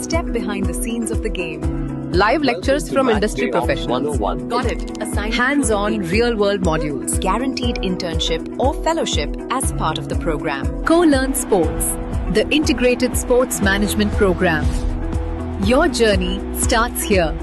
Step behind the scenes of the game. Live lectures from industry professionals. Got it. Hands-on real-world modules. Guaranteed internship or fellowship as part of the program. Co-Learn Sports, the integrated sports management program. Your journey starts here.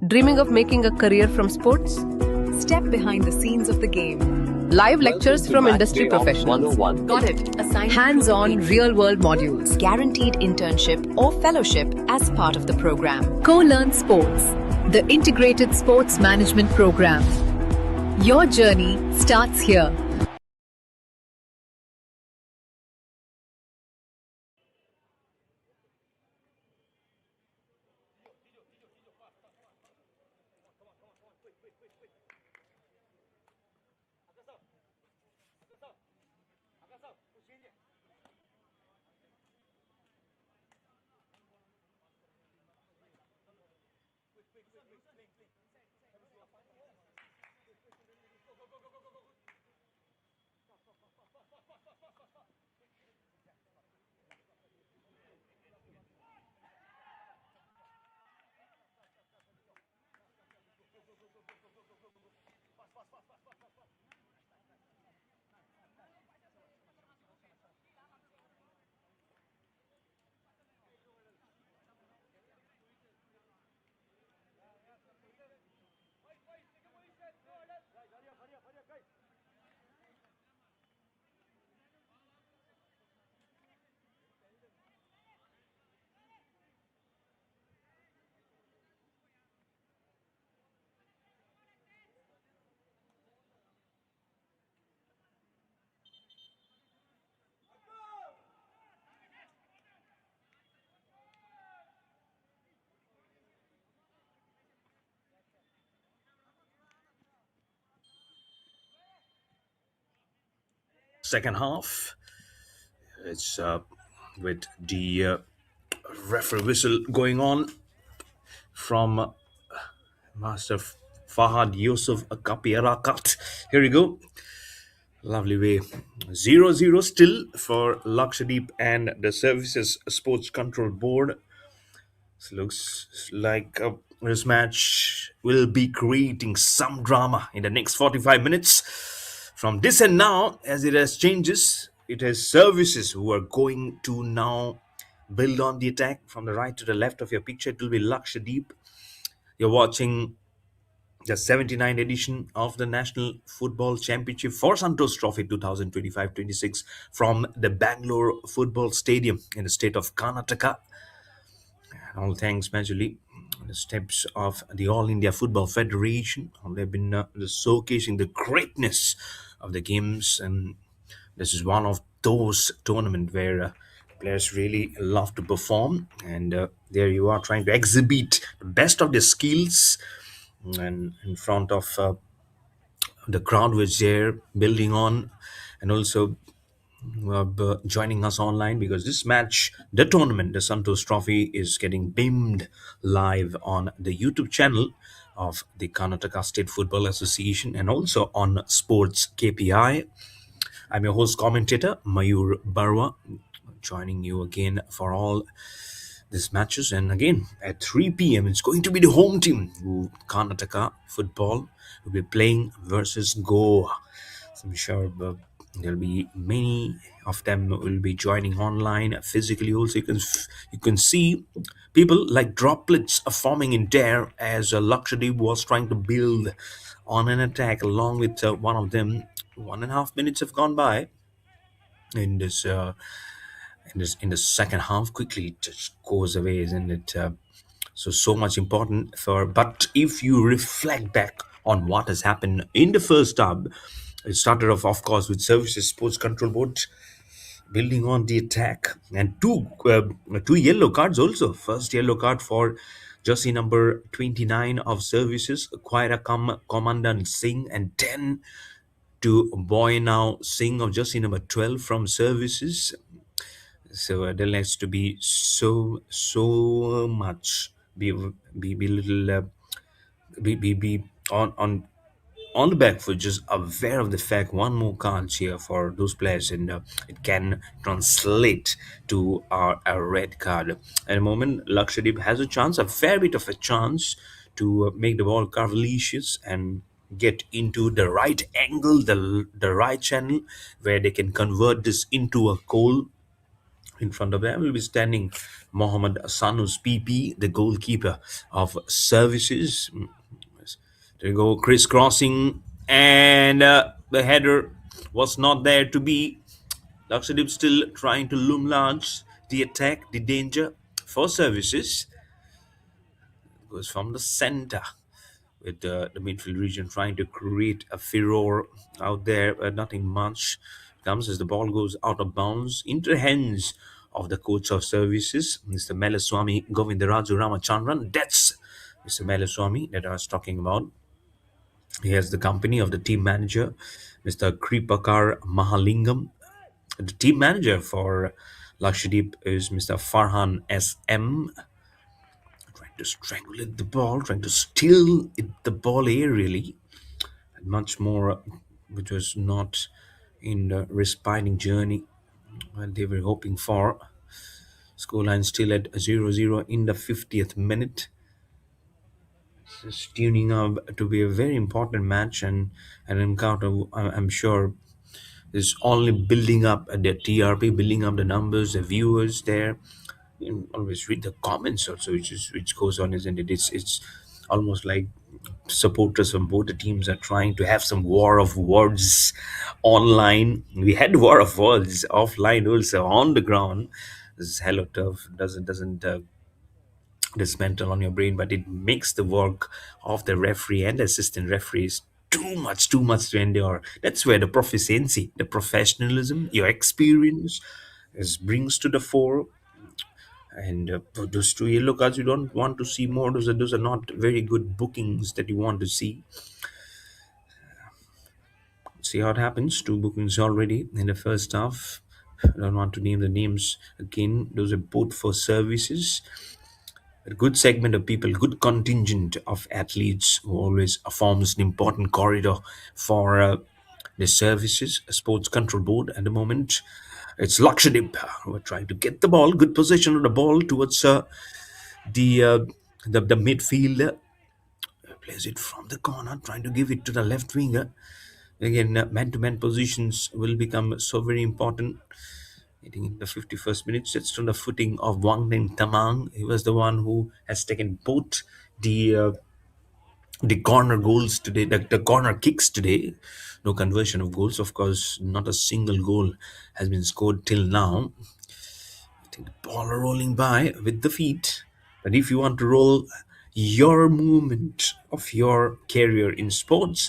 Dreaming of making a career from sports? Step behind the scenes of the game. Live lectures from industry professionals. Got it. Hands on real world modules. Guaranteed internship or fellowship as part of the program. Co Learn Sports, the integrated sports management program. Your journey starts here. Second half, it's with the referee whistle going on from Master Fahad Yusuf Kapiera cut. Here we go. Lovely way. 0-0 still for Lakshadweep and the Services Sports Control Board. This looks like this match will be creating some drama in the next 45 minutes. From this and now, as it has changes, it is Services who are going to now build on the attack. From the right to the left of your picture, it will be Lakshadweep. You're watching the 79th edition of the National Football Championship for Santosh Trophy 2025-26 from the Bangalore Football Stadium in the state of Karnataka. And all thanks majorly the steps of the All India Football Federation. They've been showcasing the greatness of the games, and this is one of those tournaments where players really love to perform, and there you are trying to exhibit the best of their skills and in front of the crowd which they're building on, and also joining us online because this match, the tournament, the Santosh Trophy, is getting beamed live on the YouTube channel of the Karnataka State Football Association and also on Sports KPI. I'm your host commentator Mayur Barwa, joining you again for all these matches. And again, at 3 p.m., it's going to be the home team who Karnataka football will be playing versus Goa. So I'm sure there'll be many of them will be joining online physically. Also, you can see people like droplets are forming in there as Lakshadweep was trying to build on an attack along with one of them. 1.5 minutes have gone by in this in the second half. Quickly it just goes away, isn't it? So much important for, but if you reflect back on what has happened in the first half, it started off, of course, with Services Sports Control Board building on the attack, and two yellow cards also. First yellow card for jersey number 29 of Services, Quaira Commandant Singh, and 10 to Boy Now Singh of jersey number 12 from Services. So there has to be so much be little be on the back foot, just aware of the fact one more card here for those players, and it can translate to a red card. At the moment, Lakshadweep has a chance, a fair bit of a chance, to make the ball carvalicious and get into the right angle, the right channel where they can convert this into a goal In front of them will be standing Mohammad Sanus PP, the goalkeeper of services. There you go, crisscrossing, and the header was not there to be. Lakshadweep still trying to loom large. The attack, the danger for services goes from the center with the midfield region trying to create a furor out there, but nothing much comes as the ball goes out of bounds into the hands of the coach of services, Mr. Melaswamy Govindaraju Ramachandran. That's Mr. Melaswamy that I was talking about. He has the company of the team manager, Mr. Kripakar Mahalingam. The team manager for Lakshadweep is Mr. Farhan SM, trying to strangulate the ball, trying to steal the ball aerially, and much more, which was not in the respiring journey and they were hoping for. Scoreline still at 0-0 in the 50th minute. This is tuning up to be a very important match and an encounter. I'm sure is only building up the TRP, building up the numbers, the viewers there. You always read the comments also, which goes on, isn't it? It's almost like supporters from both the teams are trying to have some war of words online. We had war of words offline also on the ground. This is hello tough. Doesn't dismantle on your brain, but it makes the work of the referee and assistant referees too much to endure. That's where the proficiency, the professionalism, your experience is brings to the fore. And for those two yellow cards, you don't want to see more. Those are not very good bookings that you want to see. See how it happens. Two bookings already in the first half. I don't want to name the names again. Those are both for services. A good segment of people, good contingent of athletes who always forms an important corridor for the services, sports control board at the moment. It's Lakshadweep who are trying to get the ball, good position of the ball towards the, uh, the midfielder. Plays it from the corner, trying to give it to the left winger. Again, man-to-man positions will become so very important. Hitting in the 51st minute, sits on the footing of Wang Ning Tamang. He was the one who has taken both the uh, the corner goals today, the corner kicks today. No conversion of goals, of course. Not a single goal has been scored till now. I think the ball rolling by with the feet. But if you want to roll your movement of your career in sports,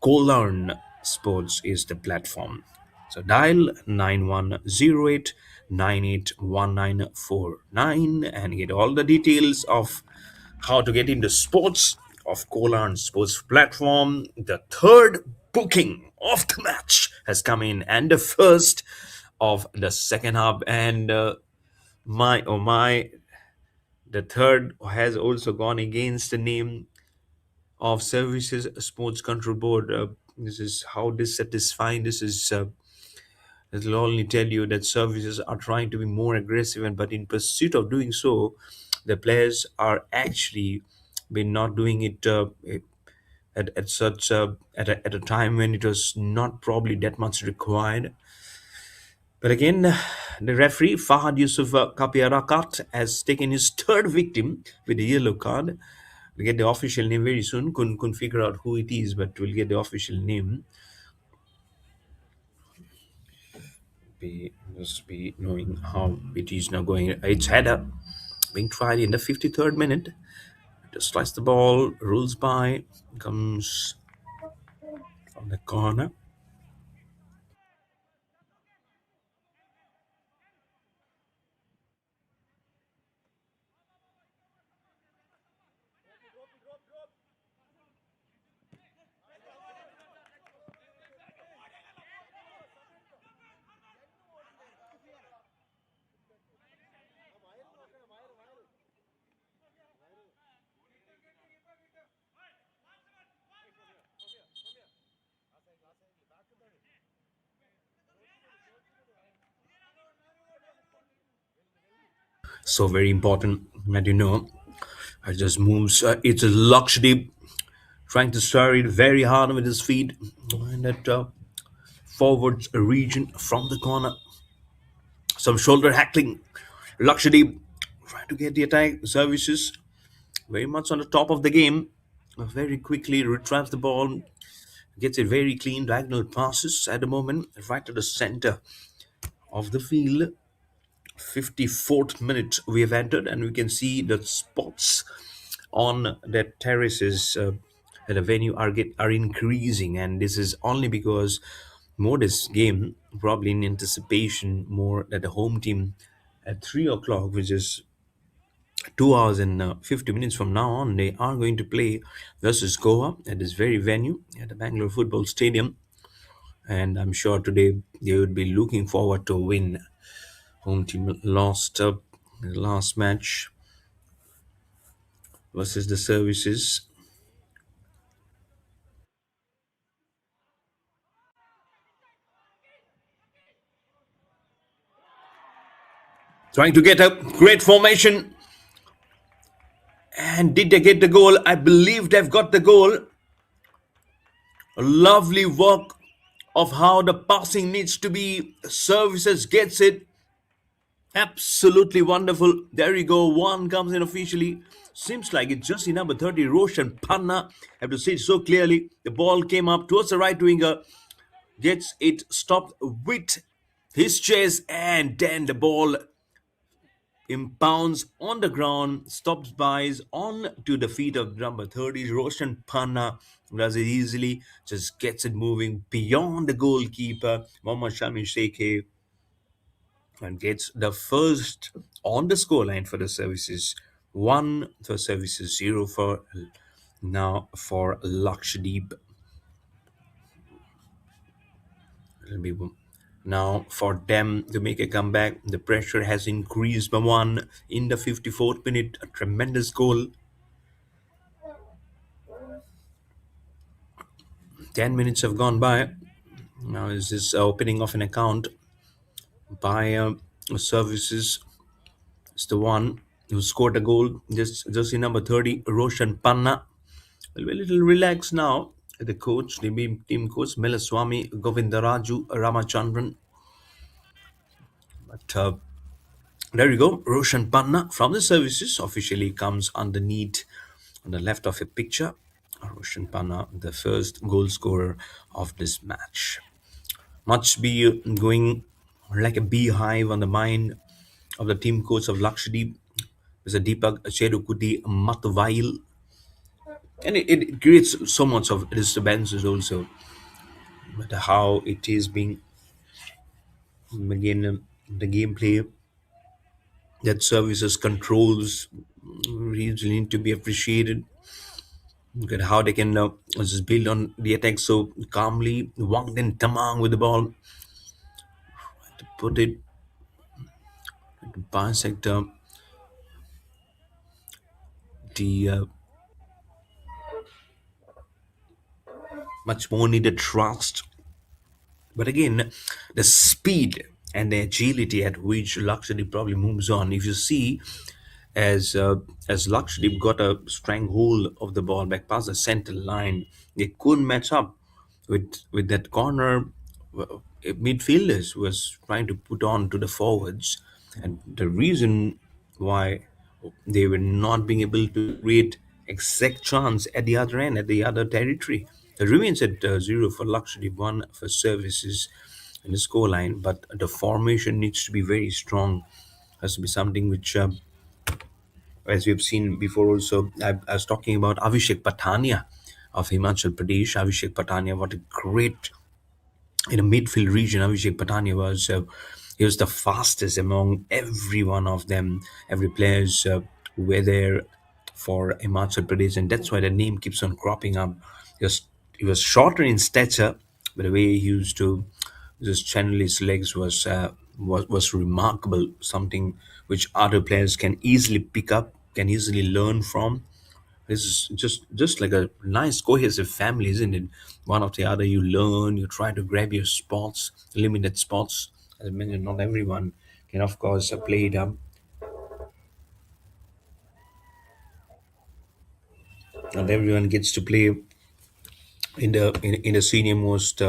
Kolarn Sports is the platform. So dial 9108981949 and get all the details of how to get into sports of Kolarn Sports platform. The third booking of the match has come in and the first of the second half. And my oh my, the third has also gone against the name of Services Sports Control Board. This is how dissatisfying this is. It'll only tell you that services are trying to be more aggressive, and but in pursuit of doing so, the players are actually been not doing it at such at a time when it was not probably that much required. But again, the referee Fahad Yusuf Kapiarakat has taken his third victim with a yellow card. We'll get the official name very soon. Couldn't figure out who it is, but we'll get the official name. Be Must be knowing how it is now going. It's header being tried in the 53rd minute. Just slice the ball, rolls by, comes from the corner. So very important that you know. It just moves. It's a Lakshadweep trying to stir it very hard with his feet, and that forwards region from the corner. Some shoulder hackling. Lakshadweep trying to get the attack services very much on the top of the game. Very quickly retrieves the ball, gets it very clean. Diagonal passes at the moment, right to the center of the field. 54th minute we have entered, and we can see the spots on the terraces at the venue are increasing, and this is only because more this game probably in anticipation more that the home team at 3 o'clock, which is 2 hours and 50 minutes from now on, they are going to play versus Goa at this very venue at the Bangalore Football Stadium. And I'm sure today they would be looking forward to win. Home team lost the last match versus the services. Trying to get a great formation. And did they get the goal? I believe they've got the goal. A lovely work of how the passing needs to be. Services gets it. Absolutely wonderful. There you go. One comes in officially. Seems like it's just in number 30, Roshan Panna. I have to say it so clearly. The ball came up towards the right winger. Gets it stopped with his chest. And then the ball impounds on the ground, stops by on to the feet of number 30, Roshan Panna. Does it easily, just gets it moving beyond the goalkeeper, Mohammad Shami Sheikh, and gets the first on the scoreline for the services. One for services, zero for now for Lakshadweep. It'll be now for them to make a comeback. The pressure has increased by one in the 54th minute. A tremendous goal. 10 minutes have gone by. Now is this opening of an account by services. It's the one who scored a goal. Just in number 30, Roshan Panna. Will be a little relaxed now. The coach, the team coach, Melaswamy Govindaraju Ramachandran. But there you go. Roshan Panna from the services officially comes underneath on the left of a picture. Roshan Panna, the first goal scorer of this match. Much be going like a beehive on the mind of the team coach of Lakshadweep. There's a Deepak Cherukuti Matvail. And it creates so much of disturbances also. But how it is being, again, the gameplay that services controls really need to be appreciated. Look at how they can just build on the attack so calmly. Wang then Tamang with the ball to put it to bisect the much more needed trust. But again, the speed and the agility at which Lakshadweep probably moves on. If you see, as Lakshadweep got a stranglehold of the ball back past the center line, they couldn't match up with that corner. Midfielders was trying to put on to the forwards, and the reason why they were not being able to create exact chance at the other end, at the other territory. It remains at 0 for Lakshadweep, 1 for services in the scoreline, but the formation needs to be very strong. Has to be something which, as we've seen before, also, I was talking about Avishek Patania of Himachal Pradesh. Avishek Patania, what a great in a midfield region. Abhishek Patania was he was the fastest among every one of them. Every players who were there for Himachal Pradesh, and that's why the name keeps on cropping up. He was shorter in stature, but the way he used to just channel his legs was remarkable. Something which other players can easily pick up, can easily learn from. This is just like a nice cohesive family, isn't it? One of the other, you learn, you try to grab your spots, limited spots. As I mentioned, not everyone can, of course, play it up. Not everyone gets to play in the senior most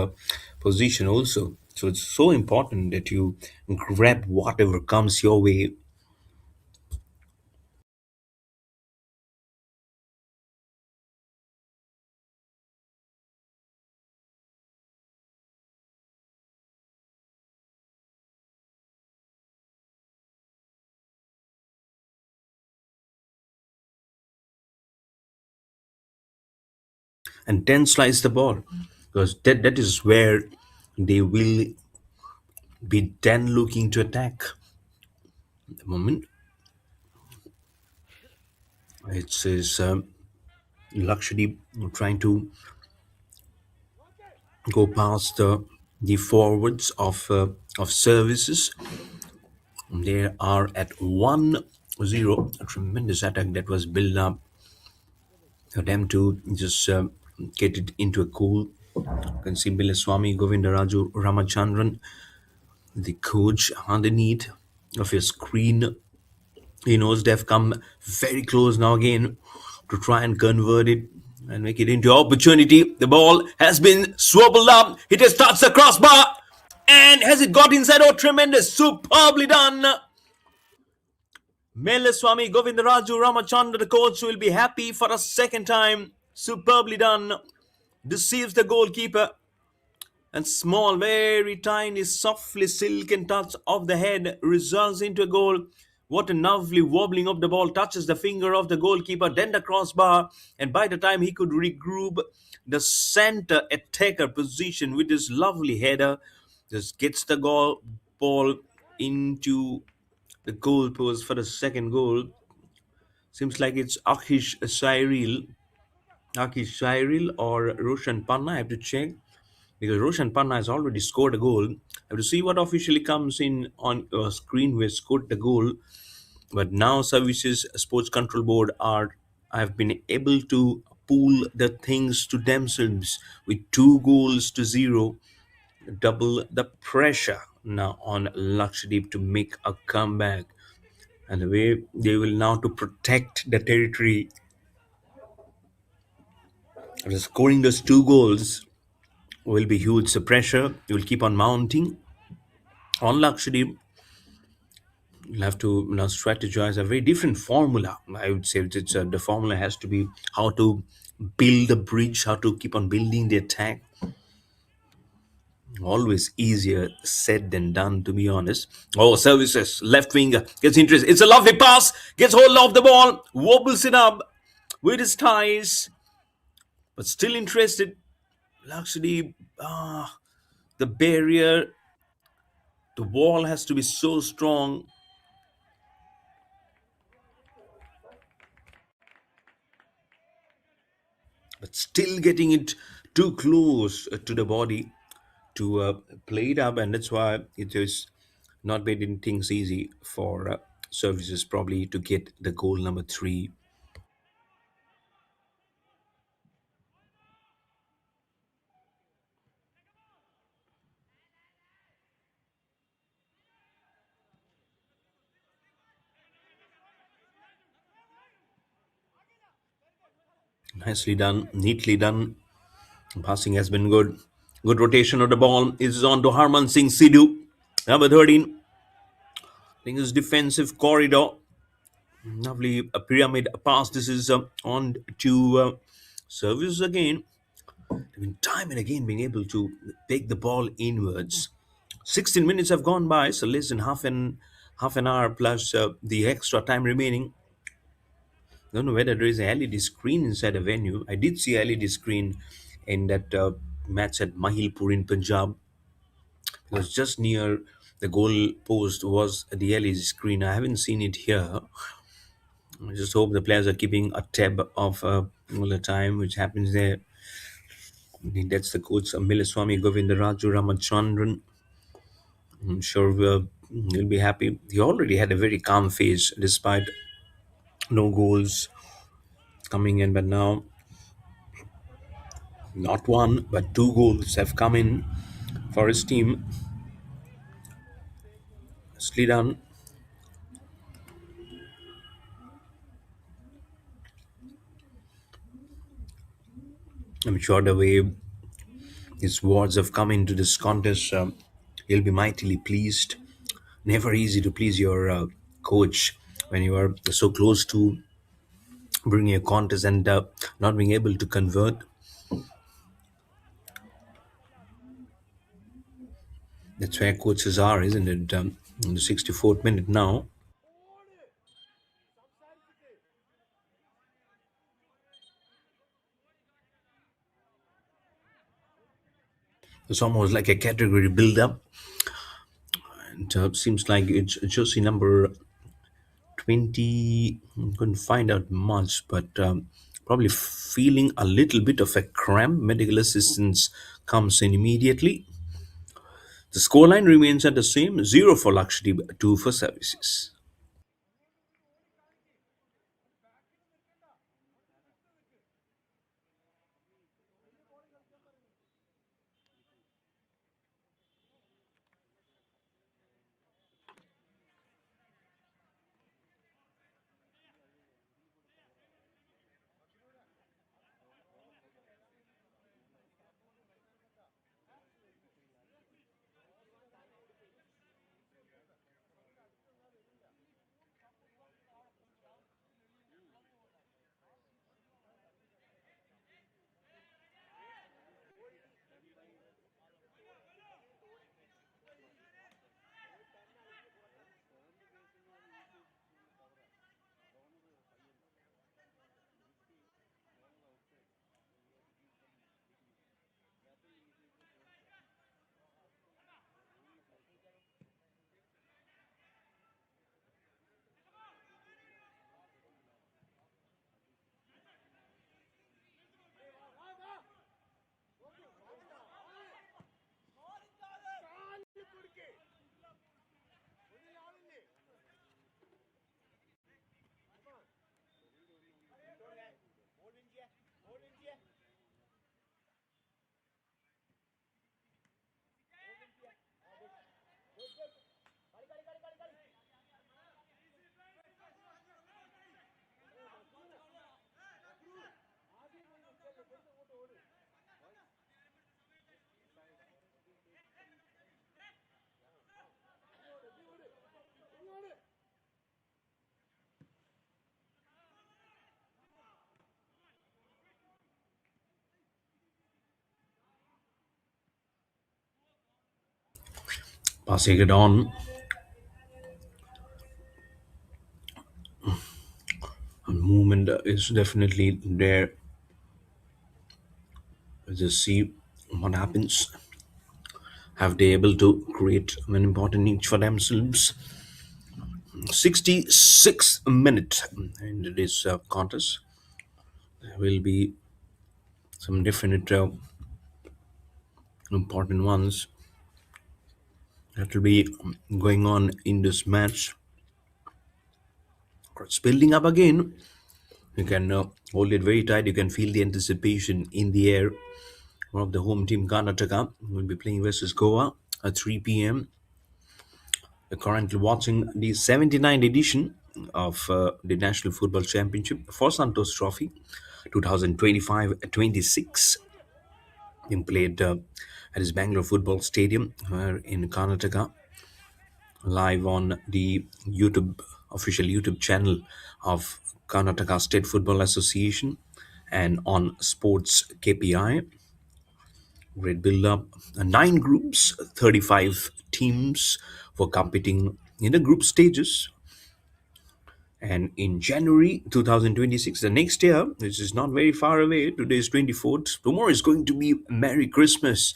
position also. So it's so important that you grab whatever comes your way and then slice the ball, because that is where they will be then looking to attack. At the moment it says Lakshadweep trying to go past the forwards of services. They are at 1-0. A tremendous attack that was built up for them to just get it into a goal. You can see Bilaswamy Govindaraju Ramachandran, the coach, underneath of your screen. He knows they've come very close now again to try and convert it and make it into opportunity. The ball has been swabbled up. It has touched the crossbar. And has it got inside? Oh, tremendous. Superbly done. Swami Govindaraju Ramachandra, the coach, will be happy for a second time. Superbly done. Deceives the goalkeeper. And small, very tiny, softly silken touch of the head results into a goal. What a lovely wobbling of the ball touches the finger of the goalkeeper, then the crossbar, and by the time he could regroup, the center attacker position with his lovely header just gets the ball into the goal post for the second goal. Seems like it's Akhish Cyril or Roshan Panna. I have to check because Roshan Panna has already scored a goal. I have to see what officially comes in on screen who has scored the goal. But now Services Sports Control Board are have been able to pool the things to themselves with 2 goals to 0, double the pressure now on Lakshadweep to make a comeback. And the way they will now to protect the territory after scoring those 2 goals will be huge. The pressure will keep on mounting on Lakshadweep. You'll have to now strategize a very different formula. I would say the formula has to be how to build a bridge, how to keep on building the attack. Always easier said than done, to be honest. Oh, services, left winger gets interested. It's a lovely pass, gets hold of the ball, wobbles it up with his ties, but still interested. Lakshadweep, the barrier, the wall has to be so strong, but still getting it too close to the body to play it up, and that's why it is not making things easy for services probably to get the goal number 3. Nicely done, neatly done. Passing has been good. Good rotation of the ball is on to Harman Singh Sidhu, number 13. I think his defensive corridor. Lovely pyramid pass. This is on to service again. I mean, time and again being able to take the ball inwards. 16 minutes have gone by, so less than half an hour plus the extra time remaining. Don't know whether there is a LED screen inside the venue. I did see a LED screen in that match at Mahilpur in Punjab. It was just near the goal post was the LED screen. I haven't seen it here. I just hope the players are keeping a tab of all the time, which happens there. I think that's the coach, Milaswamy Govindaraju Ramachandran. I'm sure he'll be happy. He already had a very calm face despite no goals coming in, but now not one but 2 goals have come in for his team. Slidan, I'm sure the way his words have come into this contest, You'll be mightily pleased. Never easy to please your coach when you are so close to bringing a contest and not being able to convert. That's where coaches are, isn't it? In the 64th minute now, it's almost like a category build-up. And seems like it's jersey number 20. Couldn't find out much, but probably feeling a little bit of a cramp. Medical assistance comes in immediately. The scoreline remains at the same 0 for Lakshadweep, 2 for services. Passing it on, movement is definitely there. Let's just see what happens. Have they able to create an important niche for themselves? 66 minute in this contest. There will be some definite important ones that will be going on in this match. It's building up again. You can hold it very tight. You can feel the anticipation in the air. One of the home team, Karnataka, will be playing versus Goa at 3 p.m. You're currently watching the 79th edition of the National Football Championship for Santosh Trophy 2025-26, being played at his Bangalore Football Stadium in Karnataka, live on the YouTube official YouTube channel of Karnataka State Football Association and on Sports KPI. Great build up. Nine groups, 35 teams were competing in the group stages. And in January 2026, the next year, which is not very far away, today is 24th, tomorrow is going to be Merry Christmas.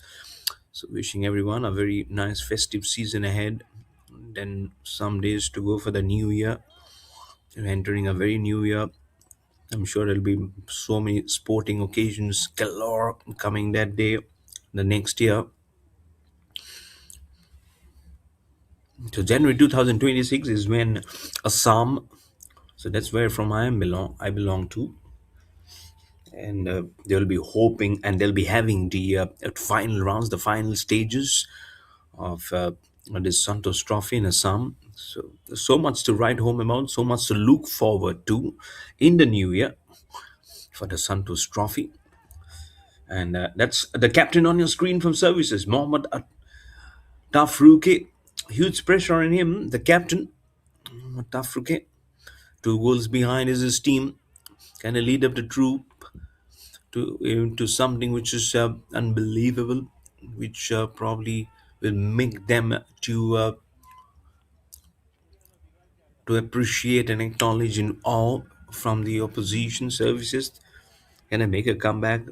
So, wishing everyone a very nice festive season ahead. Then, some days to go for the new year. We're entering a very new year. I'm sure there'll be so many sporting occasions galore coming that day, the next year. So January 2026 is when Assam, so that's where from I belong to, and they'll be hoping and they'll be having the final rounds, the final stages of this Santosh Trophy in Assam. So so much to write home about, so much to look forward to in the new year for the Santosh Trophy, and that's the captain on your screen from services, Mohammad Tough rookie, huge pressure on him. The captain, tough rookie, 2 goals behind is his team. Can he lead up the troop to something which is unbelievable, which probably will make them to appreciate and acknowledge in awe from the opposition services. Can I make a comeback?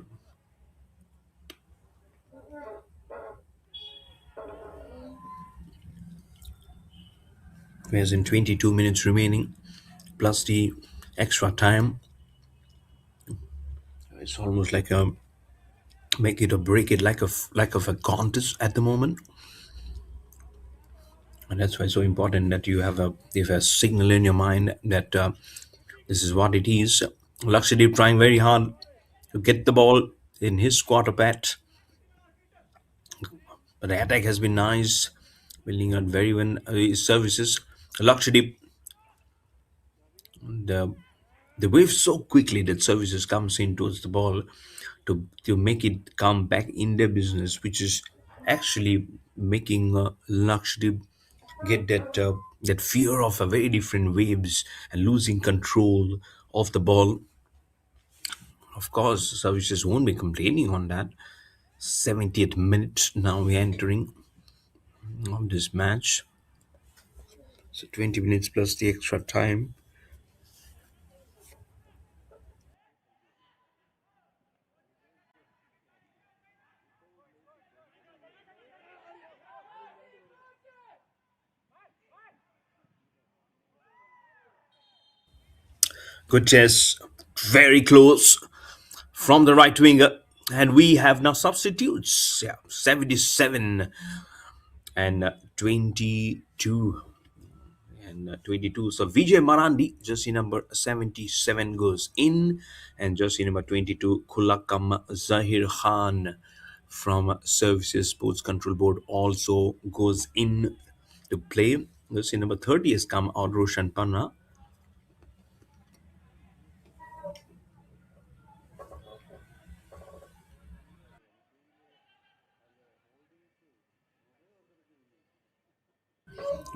Whereas in 22 minutes remaining, plus the extra time, it's almost like a make it or break it like of a contest at the moment. And that's why it's so important that you have a signal in your mind that this is what it is. Lakshadweep trying very hard to get the ball in his quarter pat, but the attack has been nice, building on very well his services. Lakshadweep, the the wave so quickly that services comes in towards the ball to make it come back in their business, which is actually making Lakshadweep get that fear of a very different waves and losing control of the ball. Of course, services won't be complaining on that. 70th minute now we're entering of this match. So 20 minutes plus the extra time. Good chess, very close from the right winger. And we have now substitutes. Yeah, 77 and 22 and 22. So Vijay Marandi, jersey number 77, goes in, and jersey number 22, Kulakam Zahir Khan from Services Sports Control Board also goes in to play. Jersey number 30 has come out, Roshan Panna.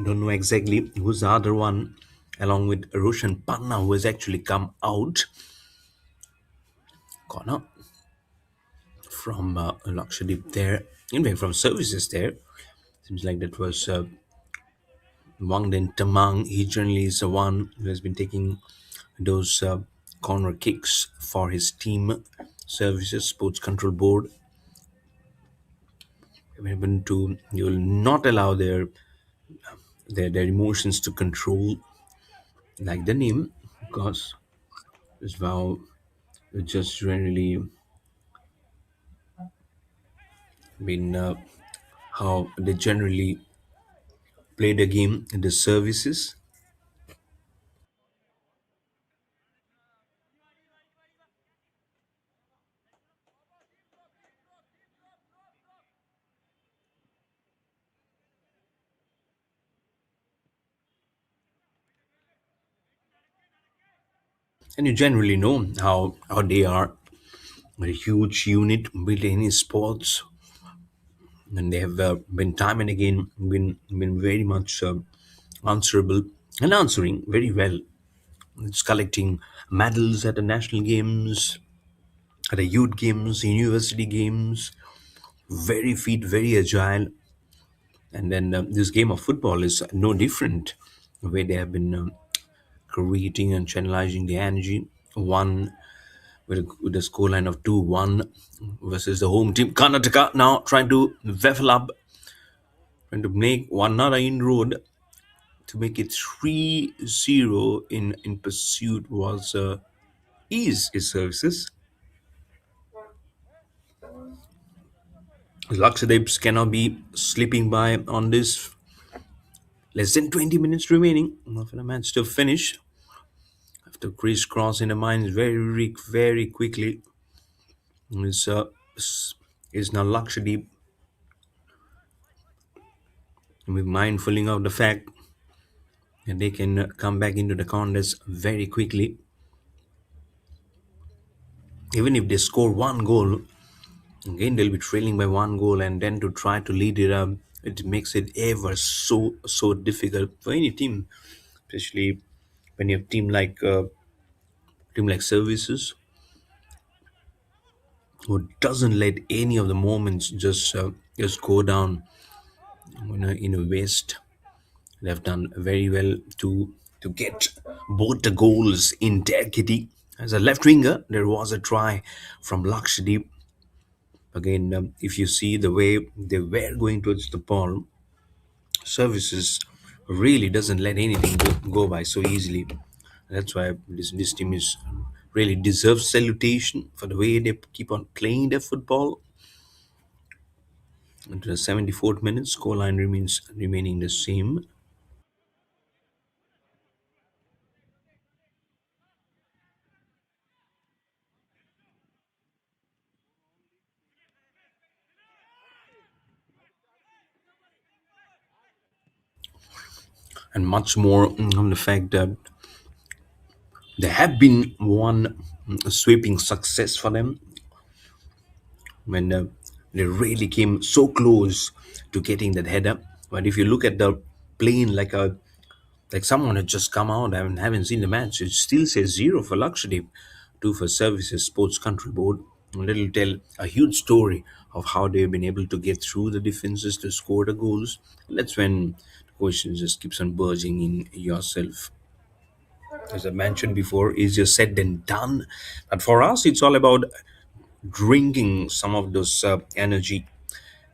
Don't know exactly who's the other one, along with Roshan Panna, who has actually come out. Corner from Lakshadweep there, in fact, from Services there. Seems like that was Wangden Tamang. He generally is the one who has been taking those corner kicks for his team. Services Sports Control Board. You will not allow their emotions to control, like the name, because it's how it just generally been how they generally play the game in the services. And you generally know how they are a huge unit within his sports, and they have been time and again been very much answerable and answering very well. It's collecting medals at the national games, at the youth games, university games. Very fit, very agile, and then this game of football is no different. The way they have been creating and channelizing the energy. One with a scoreline of 2-1 versus the home team. Karnataka now trying to level up, trying to make one another inroad to make it 3-0 in pursuit was is his services. Lakshadweeps cannot be slipping by on this. Less than 20 minutes remaining for the match to finish. After crisscrossing the minds very quickly, is is now Lakshadweep be mindfully of the fact that they can come back into the contest very quickly. Even if they score one goal, again they'll be trailing by 1 goal, and then to try to lead it up It makes it ever so difficult for any team, especially when you have team like services who doesn't let any of the moments just go down in a waste. They have done very well to get both the goals in their kitty. As a left winger, there was a try from Lakshadweep. Again, if you see the way they were going towards the ball, services really doesn't let anything go by so easily. That's why this team is really deserves salutation for the way they keep on playing their football. Into the 74th minute, scoreline remains remaining the same. And much more on the fact that there have been one sweeping success for them when they really came so close to getting that header. But if you look at the plane like someone had just come out and haven't seen the match, it still says zero for Lakshadweep, two for Services Sports Country Board. And it'll tell a huge story of how they've been able to get through the defenses to score the goals. And that's when the question just keeps on burgeoning in yourself. As I mentioned before, easier said than done. But for us, it's all about drinking some of those energy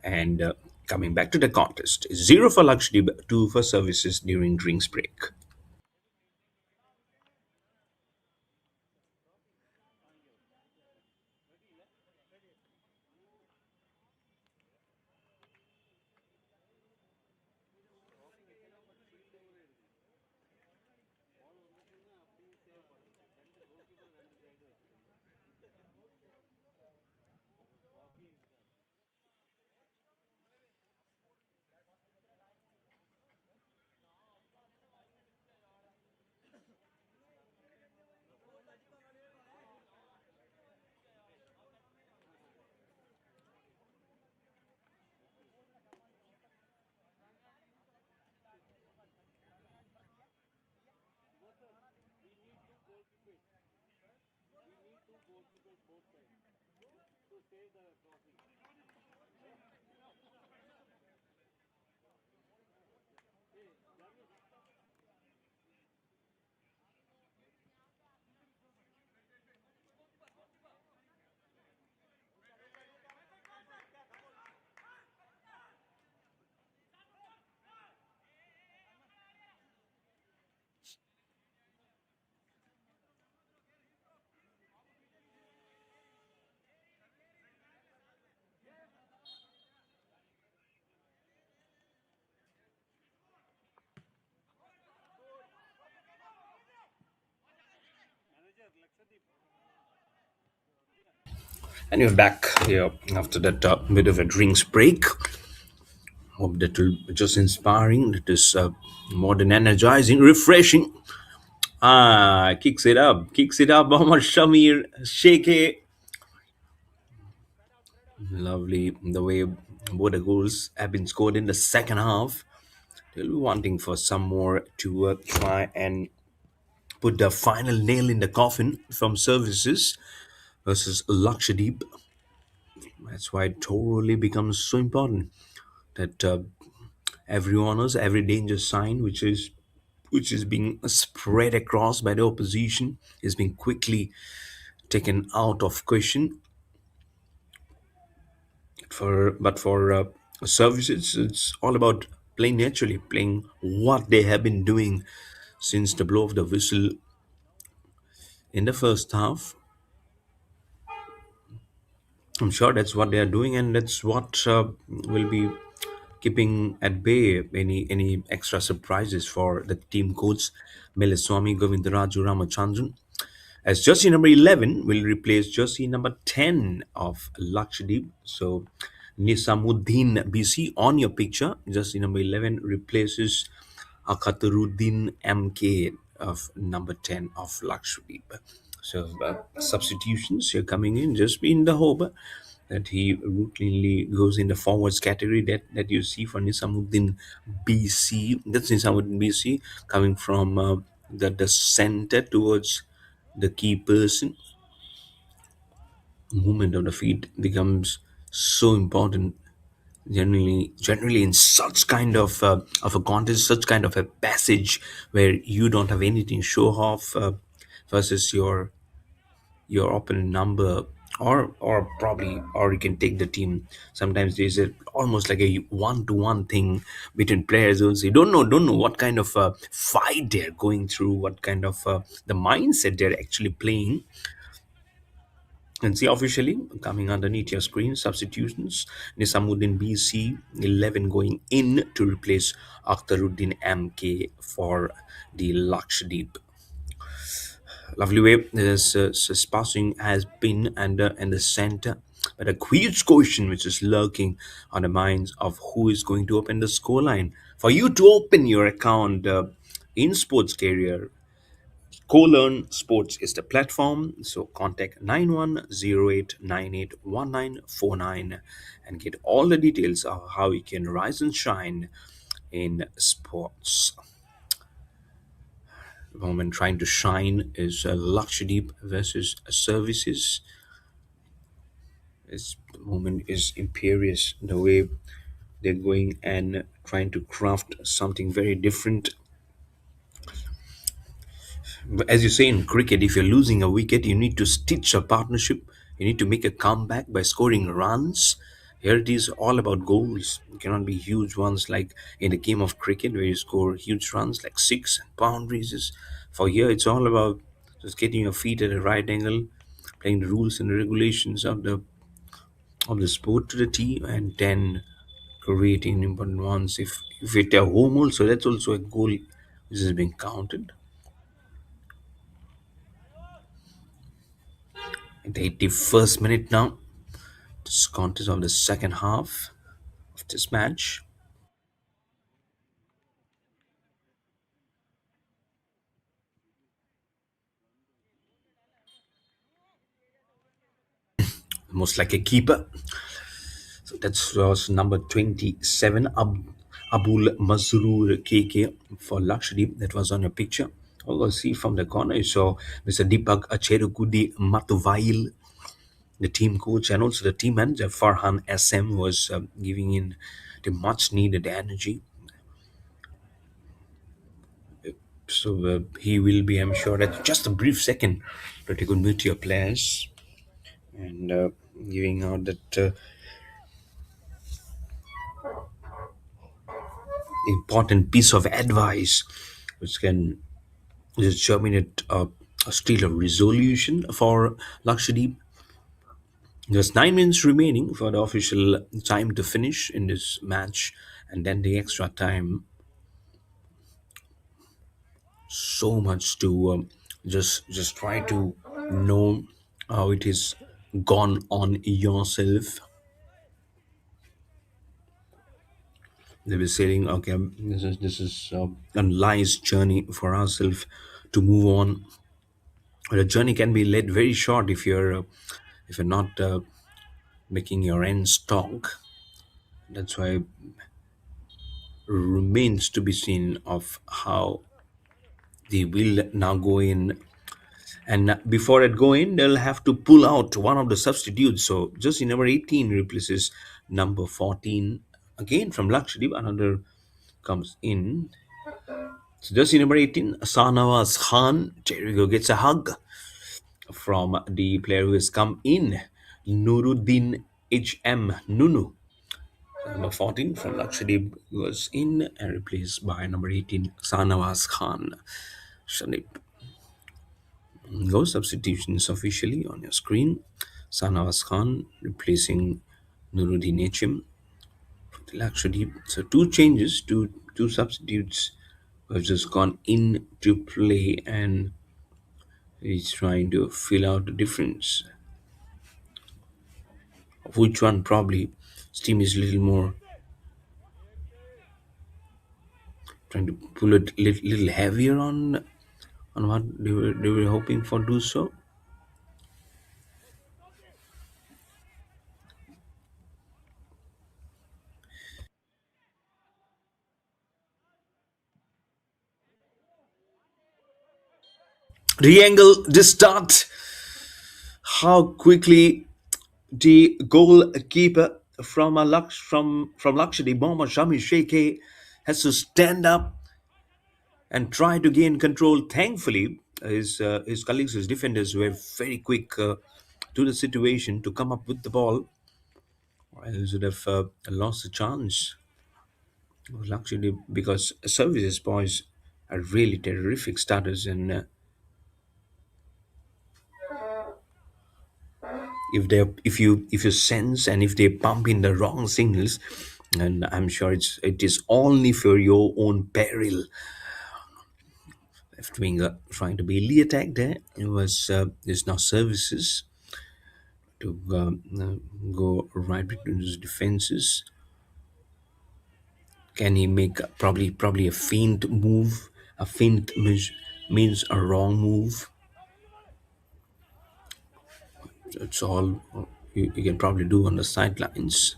and coming back to the contest. Zero for luxury, two for services during drinks break. And you're back here after that bit of a drinks break. Hope that will be just inspiring. That is more than energizing, refreshing. Kicks it up. Mohammad Shamir, Sheikh. Lovely the way both the goals have been scored in the second half. They'll be wanting for some more to try and put the final nail in the coffin from services versus Lakshadweep. That's why it totally becomes so important that every honors, every danger sign, which is being spread across by the opposition, is being quickly taken out of question. For services, it's all about playing naturally, playing what they have been doing since the blow of the whistle in the first half. I'm sure that's what they are doing, and that's what will be keeping at bay any extra surprises for the team coach Meliswamy Govindaraju Ramachandran. As jersey number 11 will replace jersey number 10 of Lakshadweep. So Nisamuddin BC on your picture. Jersey number 11 replaces Akhataruddin MK of number 10 of Lakshadweep. So substitutions are coming in just in the hope that he routinely goes in the forwards category that you see for Nizamuddin BC. That's Nizamuddin BC coming from the center towards the key person. Movement of the feet becomes so important generally in such kind of a contest, such kind of a passage where you don't have anything to show off versus your opponent number, or probably, or you can take the team. Sometimes there's a almost like a one-to-one thing between players also. You don't know what kind of fight they're going through, what kind of the mindset they're actually playing. And see, officially coming underneath your screen, substitutions: Nisamuddin BC 11 going in to replace Akhtaruddin MK for the Lakshadweep. Lovely way this passing has been under in the center. But a huge question which is lurking on the minds of who is going to open the scoreline. For you to open your account in sports career, Co-Learn Sports is the platform. So contact 9108981949 and get all the details of how you can rise and shine in sports. The moment trying to shine is Lakshadweep versus services. The moment is imperious. The way they're going and trying to craft something very different. As you say in cricket, if you're losing a wicket, you need to stitch a partnership. You need to make a comeback by scoring runs. Here it is all about goals. It cannot be huge ones like in a game of cricket where you score huge runs like six and boundaries. For here, it's all about just getting your feet at a right angle, playing the rules and regulations of the sport to the team, and then creating important ones. If it a home also, that's also a goal which is being counted. At the 81st minute now, this contest of the second half of this match. Most like a keeper. So that was number 27, Abul Mazrur KK for Lakshadweep. That was on your picture. Although, see from the corner, you saw Mr. Deepak Acherukudi Matuvail, the team coach, and also the team manager Farhan SM was giving in the much needed energy. So he will be, I'm sure, at just a brief second to take a mute your players and giving out that important piece of advice which can just germinate a steal of resolution for Lakshadweep. There's 9 minutes remaining for the official time to finish in this match, and then the extra time. So much to just try to know how it is gone on yourself. They were saying, okay, this is a nice journey for ourselves to move on. The journey can be led very short if you're not making your ends talk. That's why remains to be seen of how they will now go in. And before it go in, they'll have to pull out one of the substitutes. So just number 18 replaces number 14. Again from Lakshadweep, another comes in. So just number 18, Sanawaz Khan. Jericho gets a hug from the player who has come in, Nuruddin HM Nunu. Number 14 from Lakshadweep was in and replaced by number 18, Sanawaz Khan. Shanip. Go substitutions officially on your screen. Sanawaz Khan replacing Nuruddin HM for the Lakshadweep. So two changes, two substitutes have just gone into play, and he's trying to fill out the difference of which one probably Steam is a little more trying to pull it little heavier on what they were hoping for do so. Re-angle this start. How quickly the goalkeeper from Lakshadweep, Mohammad Shami Sheikh, has to stand up and try to gain control. Thankfully, his colleagues, his defenders, were very quick to the situation to come up with the ball, or else would have lost the chance. Luckily, because services boys are really terrific starters, and if you sense and if they pump in the wrong signals, and I'm sure it is only for your own peril. Left winger trying to be elite attack there. It was there's no services to go right between his defenses. Can he make probably a feint move? A feint means a wrong move. That's all you can probably do on the sidelines.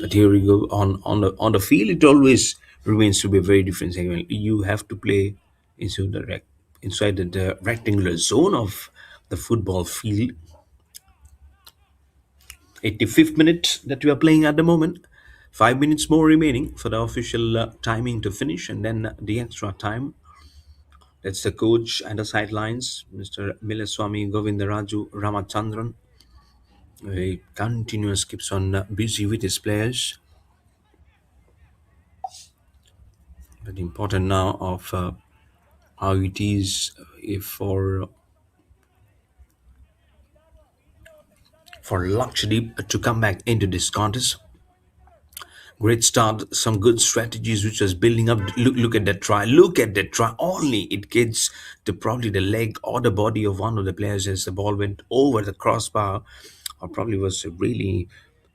But here we go on the field. It always remains to be a very different segment. You have to play inside the rectangular zone of the football field. 85th minute that we are playing at the moment. 5 minutes more remaining for the official timing to finish, and then the extra time. That's the coach and the sidelines, Mr. Milaswamy Govindaraju Ramachandran. He continuous keeps on busy with his players. But important now of how it is if for Lakshadweep to come back into this contest. Great start, some good strategies which was building up. Look at that try. Look at that try. Only it gets to probably the leg or the body of one of the players as the ball went over the crossbar, or probably was really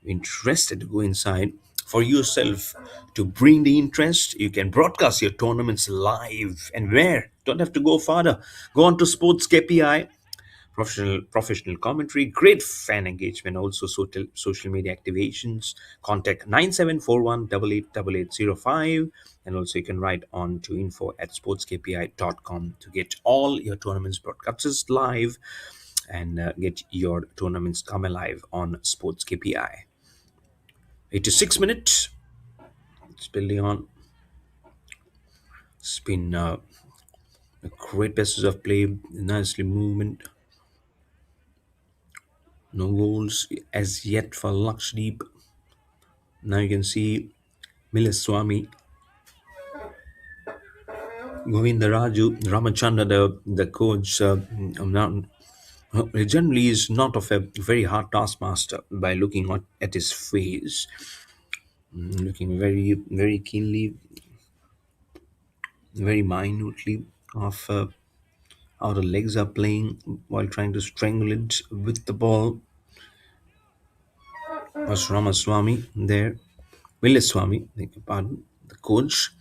interested to go inside. For yourself to bring the interest, you can broadcast your tournaments live and where. Don't have to go farther. Go on to SportsKPI, professional commentary, great fan engagement, also social media activations. Contact 9741 888805, and also you can write on to info@sportskpi.com to get all your tournaments broadcasts live and get your tournaments come alive on SportsKPI. 86 minutes. It's building on. It's been a great passes of play, nicely movement. No goals as yet for Lakshadweep. Now you can see Milaswamy, Govindaraju, Ramachandra, the coach, he generally is not of a very hard taskmaster by looking at his face, looking very, very keenly, very minutely of how the legs are playing while trying to strangle it with the ball. Was Ramaswamy there? Milaswamy, beg your pardon, the coach,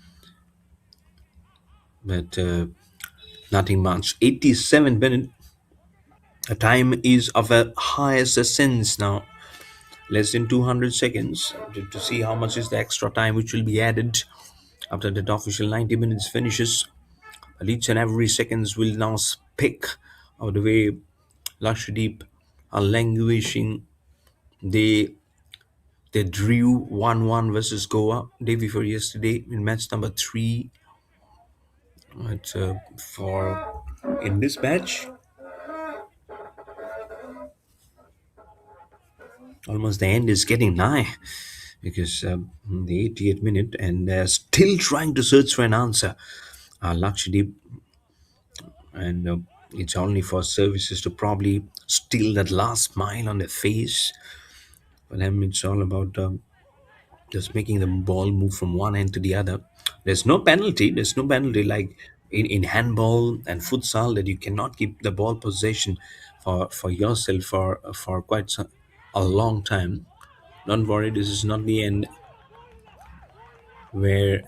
but nothing much. 87 minutes. The time is of a highest essence now. Less than 200 seconds to see how much is the extra time which will be added after that official 90 minutes finishes. But each and every seconds will now speak of the way Lakshadweep are languishing. They drew 1-1 versus Goa day before yesterday in match number 3. But for in this match, almost the end is getting nigh because the 88th minute and they're still trying to search for an answer. Lakshadweep, and it's only for services to probably steal that last smile on their face. For them, it's all about just making the ball move from one end to the other. There's no penalty. There's no penalty like in handball and futsal that you cannot keep the ball possession for yourself for quite a long time. Don't worry, this is not the end where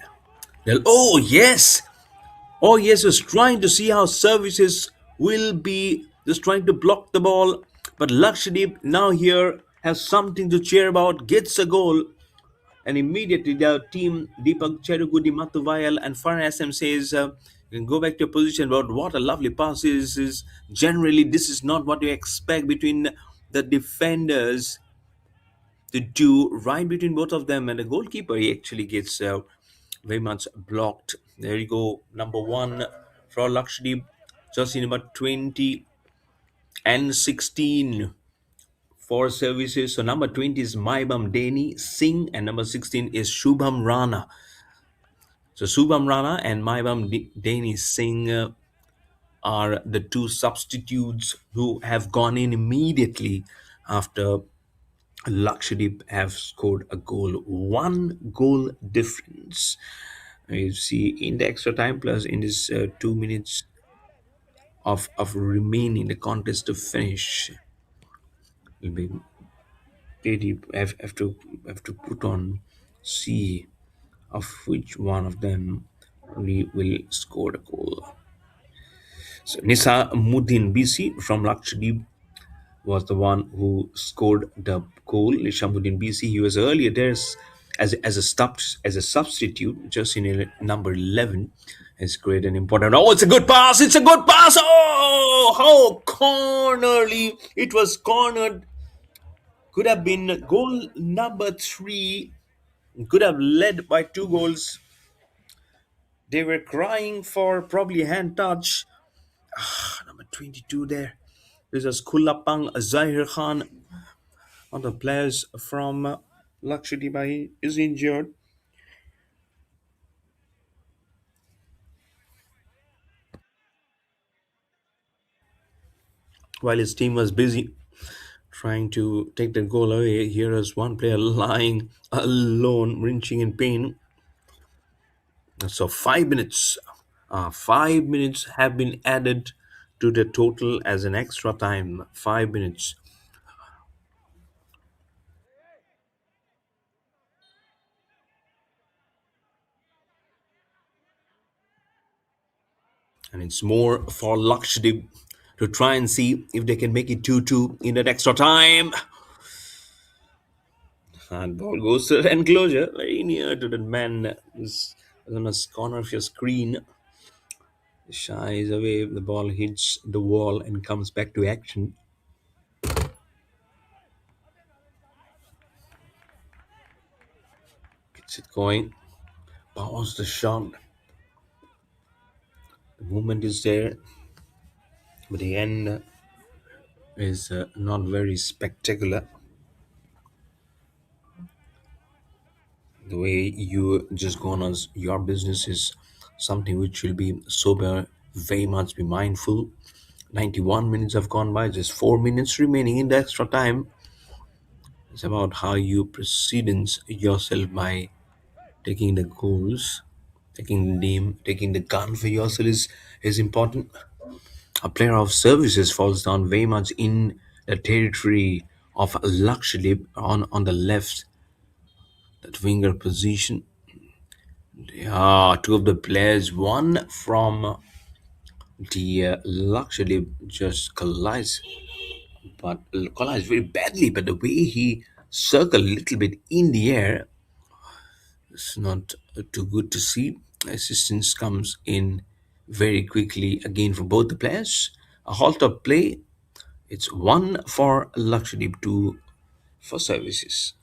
they'll. Oh yes, just trying to see how services will be just trying to block the ball. But Lakshadweep now here has something to cheer about, gets a goal, and immediately the team Deepak Cherugudi Matuvayal and Farhan SM says You can go back to your position. But what a lovely pass is generally this is not what you expect between the defenders to do right between both of them, and the goalkeeper he actually gets very much blocked. There you go, number one for Lakshadweep, jersey number 20 and 16 for services. So number 20 is Maibam Deni Singh and number 16 is Shubham Rana. So Shubham Rana and Maibam Deni Singh are the two substitutes who have gone in immediately after Lakshadweep have scored a goal. One goal difference. You see, in the extra time plus in this 2 minutes of remaining the contest to finish, will be they have to put on see of which one of them will score the goal. So Nisa Muddin BC from Lakshadweep was the one who scored the goal. Nishamuddin BC, he was earlier there as a substitute, just in number 11. It's great and important. Oh, it's a good pass! It's a good pass! Oh, how cornerly it was cornered. Could have been goal number 3. Could have led by 2 goals. They were crying for probably a hand touch. Number 22 there. This is Kullapang Zahir Khan. One of the players from Lakshadweep is injured while his team was busy trying to take the goal away. Here is one player lying alone, wrenching in pain. So 5 minutes, 5 minutes have been added to the total as an extra time. 5 minutes, and it's more for Lakshadweep to try and see if they can make it 2-2 in that extra time. And ball goes to the enclosure, very near to the man who's on the corner of your screen. Shies away, the ball hits the wall and comes back to action. Gets it going. Powers the shot. The movement is there, but the end is not very spectacular. The way you just go on your business is something which will be sober, very much be mindful. 91 minutes have gone by, just 4 minutes remaining in the extra time. It's about how you precedence yourself by taking the goals, taking the name, taking the gun for yourself is important. A player of services falls down very much in the territory of Lakshadweep on the left, that winger position. Yeah, two of the players, one from the Lakshadweep just collides very badly. But the way he circled a little bit in the air, it's not too good to see. Assistance comes in very quickly again for both the players. A halt of play. It's one for Lakshadweep, two for services.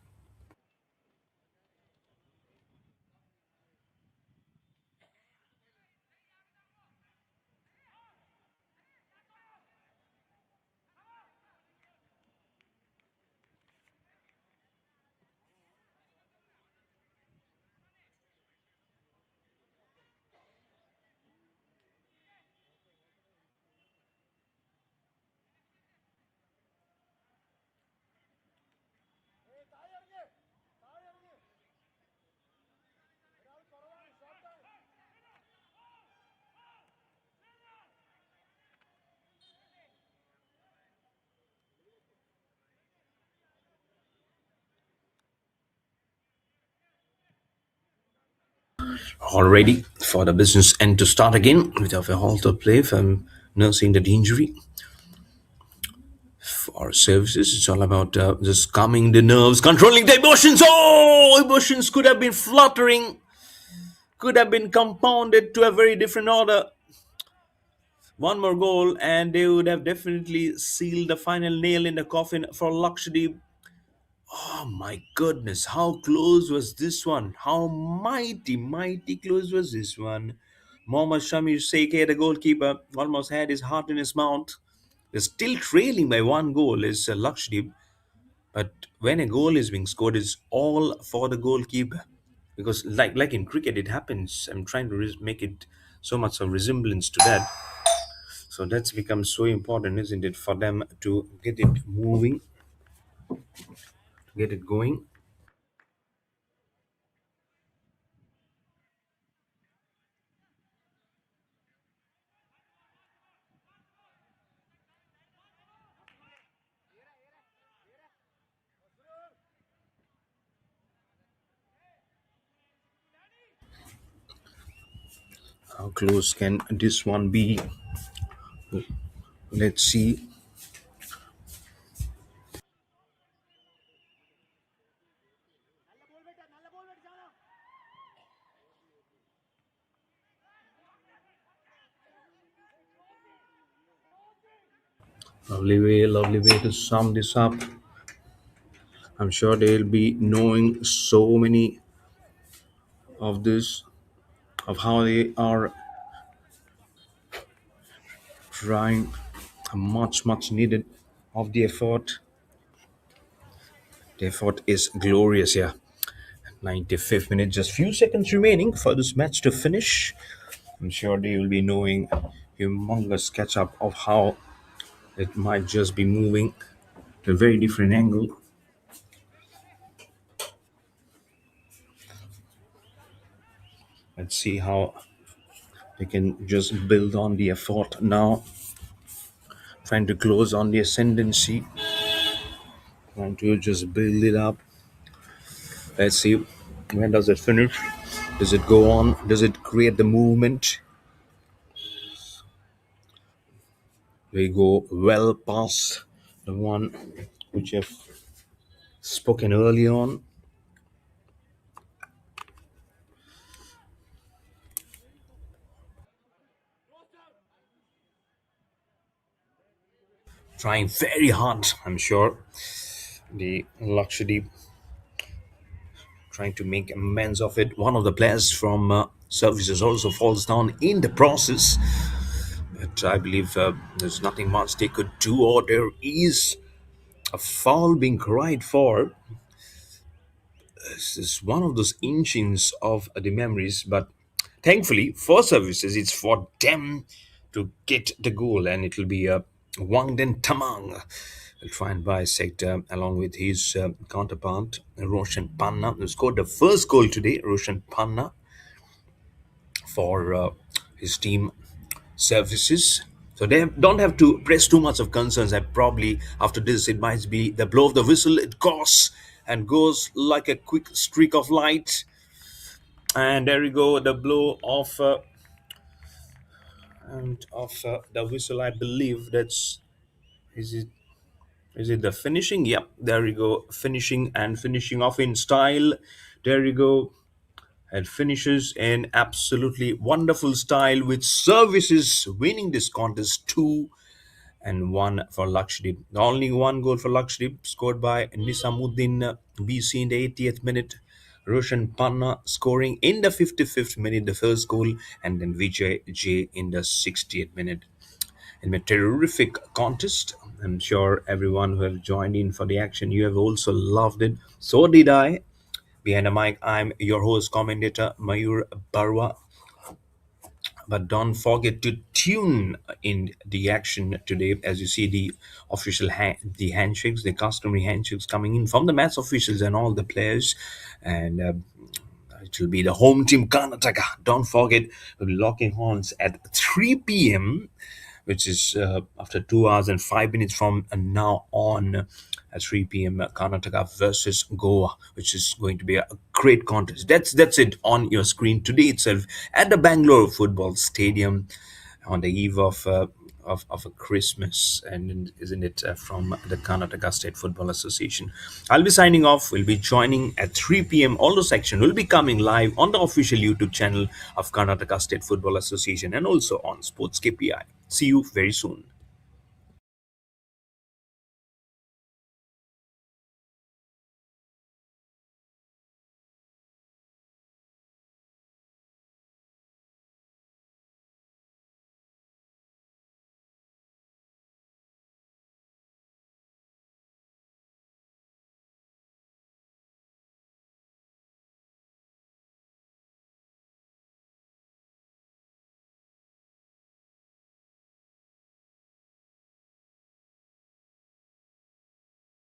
All ready for the business end to start again without a halt of play from nursing that injury. For services, it's all about just calming the nerves, controlling the emotions. Oh, emotions could have been fluttering, could have been compounded to a very different order. One more goal, and they would have definitely sealed the final nail in the coffin for Lakshadweep. Oh my goodness, how close was this one? How mighty close was this one? Mohammad Shamir Seke, the goalkeeper, almost had his heart in his mouth. They're still trailing by one goal, is Lakshadweep. But when a goal is being scored, it's all for the goalkeeper. Because, like in cricket, it happens. I'm trying to make it so much of resemblance to that. So that's become so important, isn't it, for them to get it moving, to get it going. How close can this one be? Let's see. Lovely way to sum this up. I'm sure they'll be knowing so many of this, of how they are trying much needed of the effort. The effort is glorious here. 95th minute, just few seconds remaining for this match to finish. I'm sure they will be knowing humongous catch up of how it might just be moving to a very different angle. Let's see how they can just build on the effort now, trying to close on the ascendancy, trying to just build it up. Let's see, when does it finish? Does it go on? Does it create the movement? We go well past the one which I've spoken early on. Trying very hard, I'm sure. The Lakshadweep trying to make amends of it. One of the players from services also falls down in the process. But I believe there's nothing much they could do, or there is a foul being cried for. This is one of those inchings of the memories, but thankfully for services, it's for them to get the goal, and it'll be Wang Den Tamang will try and bisect along with his counterpart Roshan Panna, who scored the first goal today. Roshan Panna for his team services. So they don't have to press too much of concerns. And probably after this, it might be the blow of the whistle. It goes and goes like a quick streak of light. And there you go, the blow of the whistle. I believe that's is it. Is it the finishing? Yep, there you go. Finishing and finishing off in style. There you go. And finishes in absolutely wonderful style with services winning this contest 2-1 for Lakshadweep. Only one goal for Lakshadweep scored by Nisamuddin BC in the 80th minute. Roshan Panna scoring in the 55th minute the first goal, and then Vijay J in the 60th minute. In a terrific contest. I'm sure everyone who have joined in for the action, you have also loved it. So did I. Behind the mic, I'm your host, commentator Mayur Barwa. But don't forget to tune in the action today as you see the official the handshakes, the customary handshakes coming in from the match officials and all the players. And it will be the home team Karnataka. Don't forget, we'll be locking horns at 3 p.m., which is after 2 hours and 5 minutes from now on at 3 p.m. Karnataka versus Goa, which is going to be a great contest. That's it on your screen today itself at the Bangalore Football Stadium on the eve of a Christmas, and isn't it from the Karnataka State Football Association? I'll be signing off. We'll be joining at 3 p.m. All the section will be coming live on the official YouTube channel of Karnataka State Football Association and also on SportsKPI. See you very soon.